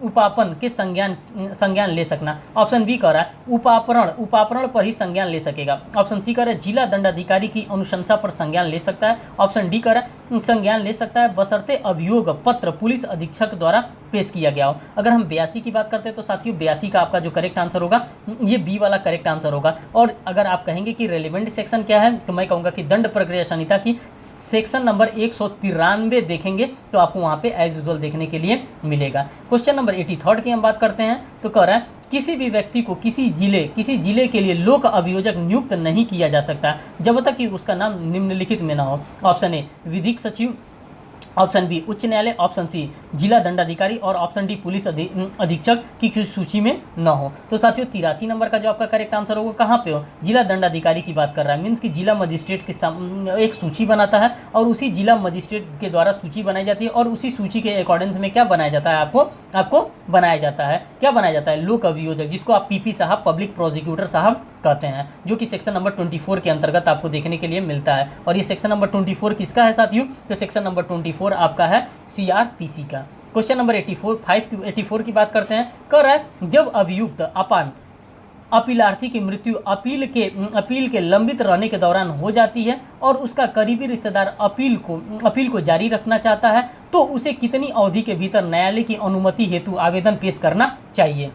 Speaker 1: उपापन के संज्ञान ले सकना। ऑप्शन बी कह रहा है उपापरण पर ही संज्ञान ले सकेगा। ऑप्शन सी कह रहा है जिला दंडाधिकारी की अनुशंसा पर संज्ञान ले सकता है। ऑप्शन डी कह रहा है संज्ञान ले सकता है बशर्ते अभियोग पत्र पुलिस अधीक्षक द्वारा पेश किया गया हो। अगर हम 82 की बात करते हैं तो साथियों 82 का आपका जो करेक्ट आंसर होगा ये बी वाला करेक्ट आंसर होगा। और अगर आप कहेंगे कि रेलिवेंट सेक्शन क्या है, तो मैं कहूँगा कि दंड प्रक्रिया संहिता की सेक्शन नंबर 193 देखेंगे तो आपको वहाँ पे एज यूजुअल देखने के लिए मिलेगा। क्वेश्चन नंबर 83 की हम बात करते हैं तो कह रहा है किसी भी व्यक्ति को किसी जिले के लिए लोक अभियोजक नियुक्त नहीं किया जा सकता जब तक कि उसका नाम निम्नलिखित में ना हो। ऑप्शन ए विधिक सचिव। ऑप्शन बी उच्च न्यायालय। ऑप्शन सी जिला दंडाधिकारी। और ऑप्शन डी पुलिस अधीक्षक की सूची में न हो। तो साथियों 83 नंबर का जो आपका करेक्ट आंसर होगा कहाँ पे हो, जिला दंडाधिकारी की बात कर रहा है। मीन्स कि जिला मजिस्ट्रेट की एक सूची बनाता है और उसी जिला मजिस्ट्रेट के द्वारा सूची बनाई जाती है और उसी सूची के अकॉर्डिंग्स में क्या बनाया जाता है, आपको बनाया जाता है, क्या बनाया जाता है, लोक अभियोजक, जिसको आप पीपी साहब पब्लिक प्रोसिक्यूटर साहब कहते हैं, जो कि सेक्शन नंबर 24 के अंतर्गत आपको देखने के लिए मिलता है। और ये सेक्शन नंबर 24 किसका है साथियों, तो सेक्शन नंबर 24 आपका है सीआरपीसी का। क्वेश्चन नंबर 84 की बात करते हैं। कह रहा है जब अभियुक्त अपीलार्थी की मृत्यु अपील के लंबित रहने के दौरान हो जाती है और उसका करीबी रिश्तेदार अपील को जारी रखना चाहता है तो उसे कितनी अवधि के भीतर न्यायालय की अनुमति हेतु आवेदन पेश करना चाहिए।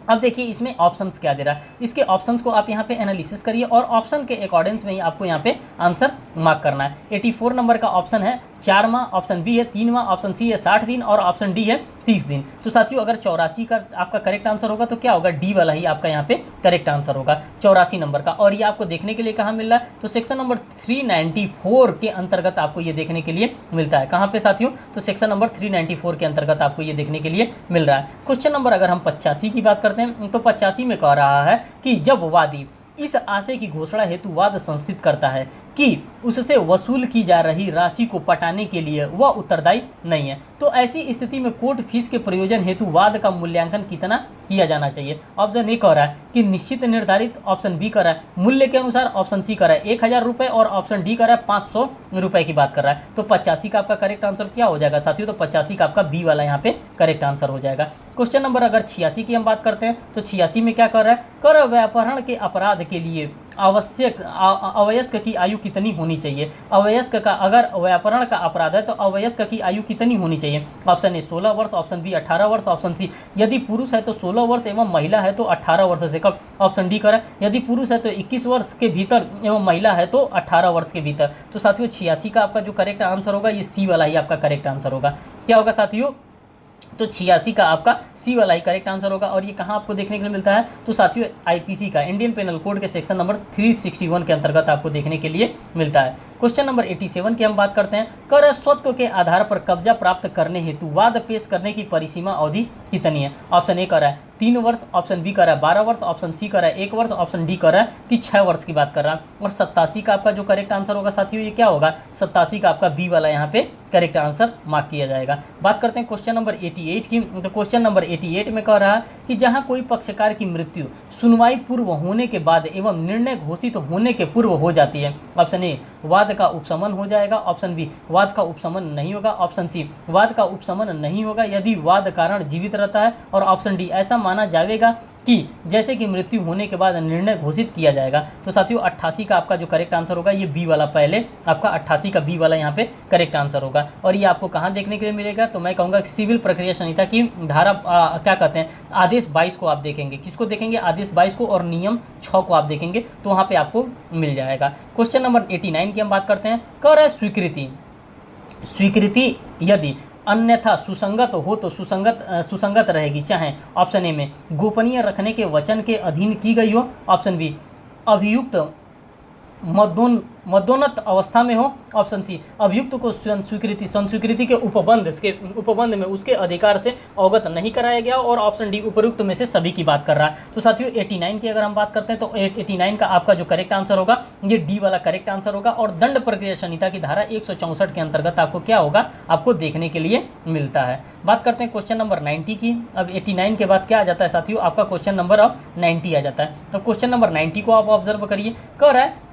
Speaker 1: अब देखिए इसमें ऑप्शंस क्या दे रहा है, इसके ऑप्शंस को आप यहाँ पे एनालिसिस करिए और ऑप्शन के अकॉर्डिंग्स में ही आपको यहाँ पे आंसर मार्क करना है। 84 नंबर का ऑप्शन है 4 माह। ऑप्शन बी है 3 माह। ऑप्शन सी है 60 दिन। और ऑप्शन डी है 30 दिन। तो साथियों अगर 84 का आपका करेक्ट आंसर होगा तो क्या होगा, डी वाला ही आपका यहाँ पे करेक्ट आंसर होगा 84 नंबर का। और ये आपको देखने के लिए कहाँ मिल रहा है, तो सेक्शन नंबर 394 के अंतर्गत आपको ये देखने के लिए मिलता है। कहाँ पे साथियों, तो सेक्शन नंबर 394 के अंतर्गत आपको ये देखने के लिए मिल रहा है। क्वेश्चन नंबर अगर हम 85 की बात करते हैं तो 85 में कह रहा है कि जब वादी इस आशय की घोषणा हेतु वाद संस्थित करता है कि उससे वसूल की जा रही राशि को पटाने के लिए वह उत्तरदायी नहीं है, तो ऐसी स्थिति में कोर्ट फीस के प्रयोजन हेतु वाद का मूल्यांकन कितना किया जाना चाहिए। ऑप्शन ए कह रहा है कि निश्चित निर्धारित। ऑप्शन बी कह रहा है मूल्य के अनुसार। ऑप्शन सी कह रहा है 1000 रुपये। और ऑप्शन डी कह रहा है 500 रुपये की बात कर रहा है। तो 85 का आपका करेक्ट आंसर क्या हो जाएगा साथियों, तो 85 का आपका बी वाला यहाँ पे करेक्ट आंसर हो जाएगा। क्वेश्चन नंबर अगर 86 की हम बात करते हैं तो 86 में क्या कर रहा है, कर व्यापहरण के अपराध के लिए अवयस्क की आयु कितनी होनी चाहिए। अवयस्क का अगर व्यापहरण का अपराध है तो अवयस्क की आयु कितनी होनी चाहिए। ऑप्शन ए 16 वर्ष। ऑप्शन बी 18 वर्ष। ऑप्शन सी यदि पुरुष है तो 16 वर्ष एवं महिला है तो 18 वर्ष से कम। ऑप्शन डी करें यदि पुरुष है तो 21 वर्ष के भीतर एवं महिला है तो 18 वर्ष के भीतर। तो साथियों 86 का आपका जो करेक्ट आंसर होगा ये सी वाला ही आपका करेक्ट आंसर होगा। क्या होगा साथियों, तो 86 का आपका सी वाला ही करेक्ट आंसर होगा। और ये कहाँ आपको देखने के लिए मिलता है, तो साथियों आईपीसी का इंडियन पेनल कोड के सेक्शन नंबर 361 के अंतर्गत आपको देखने के लिए मिलता है। क्वेश्चन नंबर 87 की हम बात करते हैं। कर स्वत्व के आधार पर कब्जा प्राप्त करने हेतु वाद पेश करने की परिसीमा अवधि कितनी है। ऑप्शन ए कह रहा है 3 वर्ष, ऑप्शन बी कह रहा है 12 वर्ष, ऑप्शन सी कह रहा है 1 वर्ष, ऑप्शन डी कह रहा है कि 6 वर्ष की बात कर रहा है। और 87 का आपका जो करेक्ट आंसर होगा साथियों, ये क्या होगा, 87 का आपका बी वाला यहाँ पे करेक्ट आंसर मार्क किया जाएगा। बात करते हैं क्वेश्चन नंबर 88 की। तो क्वेश्चन नंबर 88 में कह रहा है कि जहां कोई पक्षकार की मृत्यु सुनवाई पूर्व होने के बाद एवं निर्णय घोषित होने के पूर्व हो जाती है, ऑप्शन ए वाद का उपशमन हो जाएगा, ऑप्शन बी वाद का उपशमन नहीं होगा, ऑप्शन सी वाद का उपशमन नहीं होगा यदि वाद कारण जीवित रहता है, और ऑप्शन डी ऐसा माना जाएगा कि जैसे कि मृत्यु होने के बाद निर्णय घोषित किया जाएगा। तो साथियों 88 का आपका जो करेक्ट आंसर होगा ये बी वाला, पहले आपका 88 का बी वाला यहाँ पे करेक्ट आंसर होगा। और ये आपको कहाँ देखने के लिए मिलेगा, तो मैं कहूँगा सिविल प्रक्रिया संहिता की धारा क्या कहते हैं, आदेश 22 को आप देखेंगे। किसको देखेंगे, आदेश 22 को, और नियम 6 को आप देखेंगे तो वहाँ पर आपको मिल जाएगा। क्वेश्चन नंबर 89 की हम बात करते हैं। कह रहा है स्वीकृति यदि अन्यथा सुसंगत हो तो सुसंगत रहेगी, चाहे ऑप्शन ए में गोपनीय रखने के वचन के अधीन की गई हो, ऑप्शन बी अभियुक्त मदोन्नत अवस्था में हो, ऑप्शन सी अभियुक्त को संस्वीकृति के उपबंध में उसके अधिकार से अवगत नहीं कराया गया, और ऑप्शन डी उपयुक्त में से सभी की बात कर रहा है। तो साथियों 89 की अगर हम बात करते हैं तो 89 का आपका जो करेक्ट आंसर होगा ये डी वाला करेक्ट आंसर होगा। और दंड प्रक्रिया संहिता की धारा 164 के अंतर्गत आपको क्या होगा, आपको देखने के लिए मिलता है। बात करते हैं क्वेश्चन नंबर 90 की। अब 89 के बाद क्या आ जाता है साथियों, आपका क्वेश्चन नंबर अब 90 आ जाता है। तो क्वेश्चन नंबर 90 को आप ऑब्जर्व करिए। कह रहा है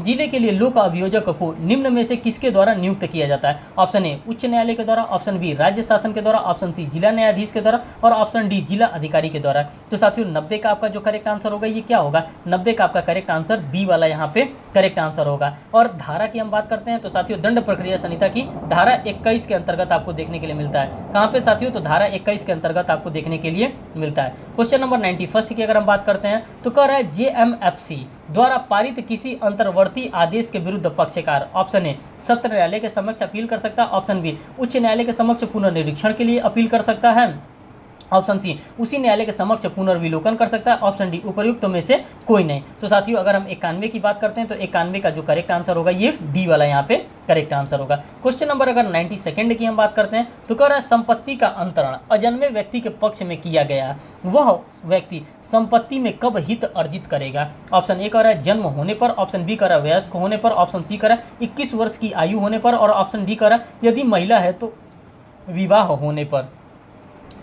Speaker 1: जिले के लिए लोक अभियोजक को निम्न में से किसके द्वारा नियुक्त किया जाता है, ऑप्शन ए उच्च न्यायालय के द्वारा, ऑप्शन बी राज्य शासन के द्वारा, ऑप्शन सी जिला न्यायाधीश के द्वारा, और ऑप्शन डी जिला अधिकारी के द्वारा। तो साथियों 90 का आपका जो करेक्ट आंसर होगा ये क्या होगा, 90 का आपका करेक्ट आंसर बी वाला यहाँ पे करेक्ट आंसर होगा। और धारा की हम बात करते हैं तो साथियों दंड प्रक्रिया संहिता की धारा 21 के अंतर्गत आपको देखने के लिए मिलता है। कहाँ पे साथियों, तो धारा 21 के अंतर्गत आपको देखने के लिए मिलता है। क्वेश्चन नंबर 91 की अगर हम बात करते हैं तो कह रहा है JMFC द्वारा पारित किसी अंतर्वर्ती आदेश के विरुद्ध पक्षकार, ऑप्शन ए सत्र न्यायालय के समक्ष अपील कर सकता है, ऑप्शन बी उच्च न्यायालय के समक्ष पुनर्निरीक्षण के लिए अपील कर सकता है, ऑप्शन सी उसी न्यायालय के समक्ष पुनर्विलोकन कर सकता है, ऑप्शन डी उपयुक्त में से कोई नहीं। तो साथियों अगर हम 91 की बात करते हैं तो 91 का जो करेक्ट आंसर होगा ये डी वाला यहाँ पे करेक्ट आंसर होगा। क्वेश्चन नंबर अगर 92 की हम बात करते हैं तो कह रहा है संपत्ति का अंतरण अजन्मे व्यक्ति के पक्ष में किया गया, वह व्यक्ति संपत्ति में कब हित अर्जित करेगा, ऑप्शन ए कह रहा है जन्म होने पर, ऑप्शन बी कह रहा है वयस्क होने पर, ऑप्शन सी कह रहा है 21 वर्ष की आयु होने पर, और ऑप्शन डी कह रहा है यदि महिला है तो विवाह होने पर।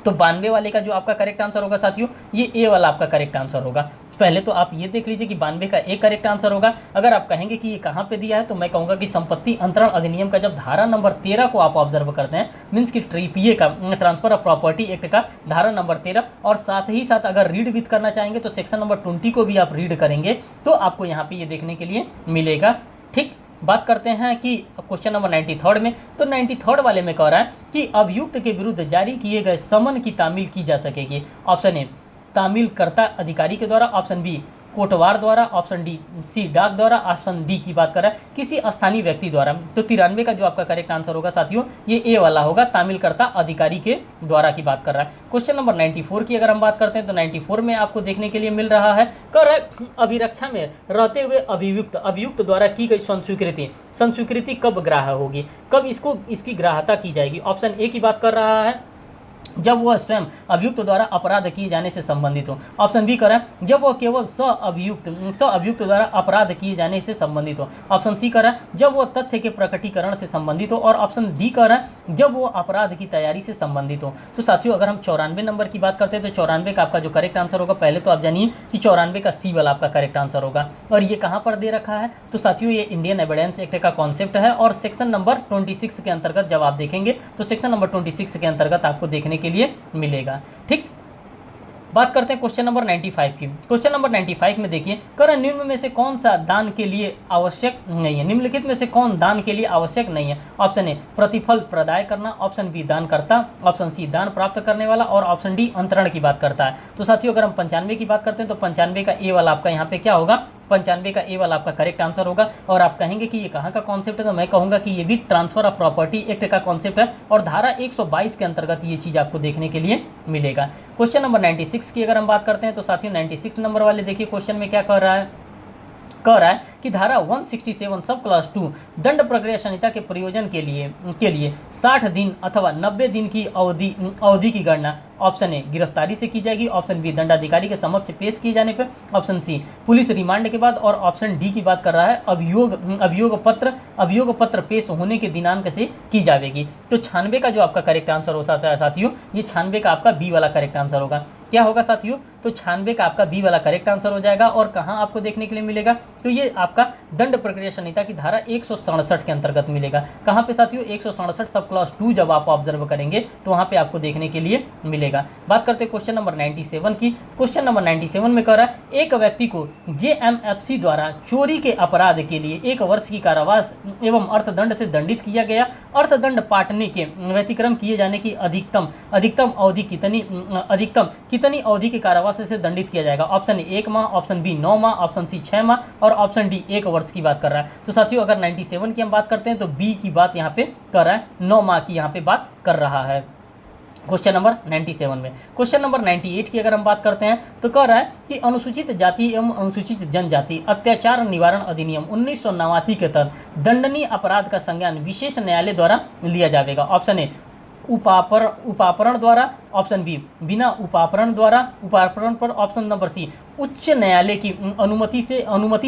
Speaker 1: तो 92 वाले का जो आपका करेक्ट आंसर होगा साथियों ये ए वाला आपका करेक्ट आंसर होगा। पहले तो आप ये देख लीजिए कि 92 का एक करेक्ट आंसर होगा। अगर आप कहेंगे कि ये कहाँ पे दिया है तो मैं कहूँगा कि संपत्ति अंतरण अधिनियम का जब धारा नंबर 13 को आप ऑब्जर्व करते हैं, मीन्स कि TPA का ट्रांसफर ऑफ प्रॉपर्टी एक्ट का धारा नंबर 13, और साथ ही साथ अगर रीड विथ करना चाहेंगे तो सेक्शन नंबर 20 को भी आप रीड करेंगे तो आपको यहाँ पे ये देखने के लिए मिलेगा। ठीक, बात करते हैं कि क्वेश्चन नंबर 93 में, तो 93 वाले में कह रहा है कि अभियुक्त के विरुद्ध जारी किए गए समन की तामील की जा सकेगी, ऑप्शन ए तामील कर्ता अधिकारी के द्वारा, ऑप्शन बी कोटवार द्वारा, ऑप्शन डी सी डाक द्वारा, ऑप्शन डी की बात कर रहा है किसी स्थानीय व्यक्ति द्वारा। तो 93 का जो आपका करेक्ट आंसर होगा साथियों ये ए वाला होगा, तामीलकर्ता अधिकारी के द्वारा की बात कर रहा है। क्वेश्चन नंबर 94 की अगर हम बात करते हैं तो 94 में आपको देखने के लिए मिल रहा है, कर रहा है अभिरक्षा में रहते हुए अभियुक्त द्वारा की गई संस्वीकृति कब ग्राह्य होगी, कब इसकी ग्राह्यता की जाएगी। ऑप्शन ए की बात कर रहा है जब वह स्वयं अभियुक्त द्वारा अपराध किए जाने से संबंधित हो, ऑप्शन बी कर रहा है जब वह केवल अभियुक्त द्वारा अपराध किए जाने से संबंधित हो, ऑप्शन सी कर रहा है जब वह तथ्य के प्रकटीकरण से संबंधित हो, और ऑप्शन डी कर रहा है जब वो अपराध की तैयारी से संबंधित हो। तो साथियों अगर हम 94 नंबर की बात करते हैं तो 94 का आपका जो करेक्ट आंसर होगा, पहले तो आप जानिए कि 94 का सी वाला आपका करेक्ट आंसर होगा। और ये कहाँ पर दे रखा है, तो साथियों ये इंडियन एविडेंस एक्ट का कॉन्सेप्ट है, और सेक्शन नंबर 26 के अंतर्गत जब आप देखेंगे तो सेक्शन नंबर 26 के अंतर्गत आपको देखने के लिए मिलेगा। ठीक, बात करते हैं क्वेश्चन नंबर 95 की। क्वेश्चन नंबर 95 में देखिए, कर निम्न में से कौन सा दान के लिए आवश्यक नहीं है, निम्नलिखित में से कौन दान के लिए आवश्यक नहीं है। ऑप्शन ए प्रतिफल प्रदाय करना, ऑप्शन बी दानकर्ता, ऑप्शन सी दान प्राप्त करने वाला, और ऑप्शन डी अंतरण की बात करता है। तो साथियों अगर हम 95 की बात करते हैं तो 95 का ए वाला आपका यहाँ पे क्या होगा, 95 का ए वाला आपका करेक्ट आंसर होगा। और आप कहेंगे कि ये कहाँ का कॉन्सेप्ट है, तो मैं कहूँगा कि ये भी ट्रांसफर ऑफ प्रॉपर्टी एक्ट का कॉन्सेप्ट है, और धारा 122 के अंतर्गत ये चीज़ आपको देखने के लिए मिलेगा। क्वेश्चन नंबर 96 की अगर हम बात करते हैं तो साथियों 96 नंबर वाले देखिए क्वेश्चन में क्या कह रहा है कि धारा 167 सब क्लास 2 दंड प्रक्रिया संहिता के प्रयोजन के लिए 60 दिन अथवा 90 दिन की अवधि की गणना ऑप्शन ए गिरफ्तारी से की जाएगी, ऑप्शन बी दंडाधिकारी के समक्ष पेश किए जाने पर, ऑप्शन सी पुलिस रिमांड के बाद, और ऑप्शन डी की बात कर रहा है अभियोग पत्र पेश होने के दिनांक से की जाएगी। तो 96 का जो आपका करेक्ट आंसर हो सकता है साथियों, ये 96 का आपका बी वाला करेक्ट आंसर होगा। क्या होगा साथियों, तो 96 का आपका बी वाला करेक्ट आंसर हो जाएगा। और कहाँ आपको देखने के लिए मिलेगा, तो ये आपका दंड प्रक्रिया संहिता की धारा 167 के अंतर्गत मिलेगा। कहाँ पे साथियों, 167 सब क्लॉज 2 जब आप ऑब्जर्व करेंगे तो वहाँ पे आपको देखने के लिए मिलेगा। बात करते हैं क्वेश्चन नंबर 97 की। क्वेश्चन नंबर 97 में कह रहा है एक व्यक्ति को JMFC द्वारा चोरी के अपराध के लिए 1 वर्ष की कारावास एवं अर्थदंड से दंडित किया गया। अर्थदंड पाटने के व्यतिक्रम किए जाने की अधिकतम कितनी अवधि के कारावास से दंडित किया जाएगा। ऑप्शन ए 1 माह, ऑप्शन बी 9 माह, ऑप्शन सी 6 माह और ऑप्शन डी 1 वर्ष की बात कर रहा है। तो साथियों अगर 97 की हम बात करते हैं तो बी की बात यहाँ पे कर रहा है, 9 माह की यहाँ पे बात कर रहा है क्वेश्चन नंबर 97 में। क्वेश्चन नंबर 98 की अगर हम बात करते हैं तो कह रहा है कि अनुसूचित जाति एवं अनुसूचित जनजाति अत्याचार निवारण अधिनियम 1989 के तहत दंडनीय अपराध का संज्ञान विशेष न्यायालय द्वारा लिया जाएगा। ऑप्शन ए उपापरण द्वारा, ऑप्शन बी बिना उपापरण पर, ऑप्शन नंबर सी उच्च न्यायालय की अनुमति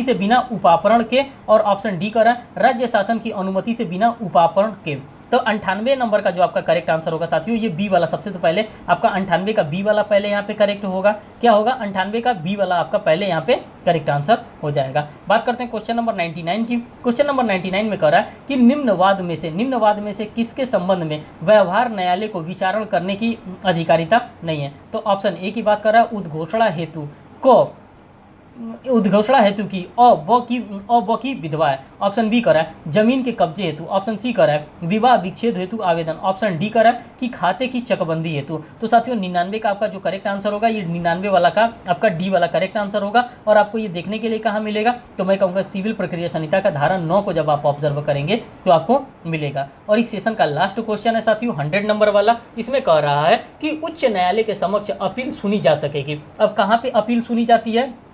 Speaker 1: से बिना उपापरण के, और ऑप्शन डी कर राज्य शासन की अनुमति से बिना उपापरण के। तो 98 नंबर का जो आपका करेक्ट आंसर होगा साथियों, ये बी वाला सबसे तो पहले आपका 98 का बी वाला पहले यहाँ पे करेक्ट होगा। क्या होगा, 98 का बी वाला आपका पहले यहाँ पे करेक्ट आंसर हो जाएगा। बात करते हैं क्वेश्चन नंबर 99 की। क्वेश्चन नंबर 99 में कह रहा है कि निम्नवाद में से किसके संबंध में व्यवहार न्यायालय को विचारण करने की अधिकारिता नहीं है। तो ऑप्शन ए की बात कर रहा है उद्घोषणा हेतु की अ की विधवा है। ऑप्शन बी कर है जमीन के कब्जे हेतु, ऑप्शन सी कर है विवाह विच्छेद हेतु आवेदन, ऑप्शन डी कर है कि खाते की चकबंदी हेतु। तो साथियों 99 का आपका जो करेक्ट आंसर होगा, ये 99 वाला का आपका डी वाला करेक्ट आंसर होगा। और आपको ये देखने के लिए कहाँ मिलेगा, तो मैं कहूँगा सिविल प्रक्रिया संहिता का धारा 9 को जब आप ऑब्जर्व करेंगे तो आपको मिलेगा। और इस सेशन का लास्ट क्वेश्चन है साथियों 100 नंबर वाला। इसमें कह रहा है कि उच्च न्यायालय के समक्ष अपील सुनी जा सकेगी। अब कहाँ पे अपील सुनी जाती है,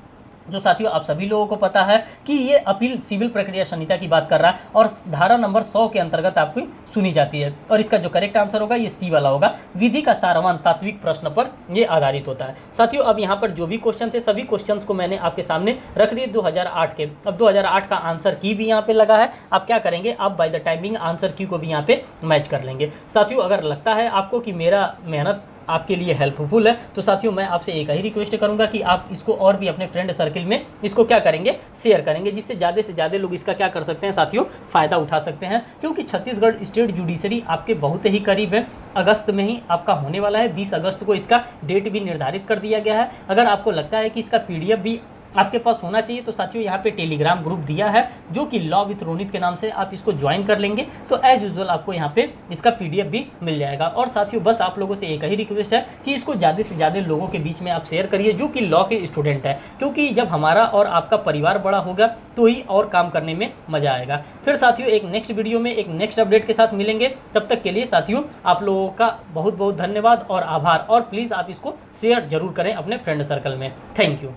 Speaker 1: जो साथियों आप सभी लोगों को पता है कि ये अपील सिविल प्रक्रिया संहिता की बात कर रहा है और धारा नंबर 100 के अंतर्गत आपको सुनी जाती है। और इसका जो करेक्ट आंसर होगा ये सी वाला होगा। विधि का सारवान तात्विक प्रश्न पर ये आधारित होता है। साथियों अब यहाँ पर जो भी क्वेश्चन थे सभी क्वेश्चंस को मैंने आपके सामने रख दिए 2008 के। अब 2008 का आंसर की भी यहाँ पे लगा है। आप क्या करेंगे, आप बाय द टाइमिंग आंसर की को भी यहाँ पे मैच कर लेंगे। साथियों अगर लगता है आपको कि मेरा मेहनत आपके लिए हेल्पफुल है तो साथियों मैं आपसे एक ही रिक्वेस्ट करूंगा कि आप इसको और भी अपने फ्रेंड सर्किल में इसको क्या करेंगे, शेयर करेंगे, जिससे ज़्यादा से ज़्यादा लोग इसका क्या कर सकते हैं साथियों, फ़ायदा उठा सकते हैं। क्योंकि छत्तीसगढ़ स्टेट जुडिशरी आपके बहुत ही करीब है, अगस्त में ही आपका होने वाला है। 20 अगस्त को इसका डेट भी निर्धारित कर दिया गया है। अगर आपको लगता है कि इसका PDF भी आपके पास होना चाहिए तो साथियों यहाँ पे टेलीग्राम ग्रुप दिया है जो कि लॉ विथ रोनित के नाम से, आप इसको ज्वाइन कर लेंगे तो एज यूजुअल आपको यहाँ पे इसका PDF भी मिल जाएगा। और साथियों बस आप लोगों से एक ही रिक्वेस्ट है कि इसको ज़्यादा से ज़्यादा लोगों के बीच में आप शेयर करिए जो कि लॉ के स्टूडेंट है, क्योंकि जब हमारा और आपका परिवार बड़ा होगा तो ही और काम करने में मज़ा आएगा। फिर साथियों एक नेक्स्ट वीडियो में एक नेक्स्ट अपडेट के साथ मिलेंगे। तब तक के लिए साथियों आप लोगों का बहुत बहुत धन्यवाद और आभार। और प्लीज़ आप इसको शेयर जरूर करें अपने फ्रेंड सर्कल में। Thank you.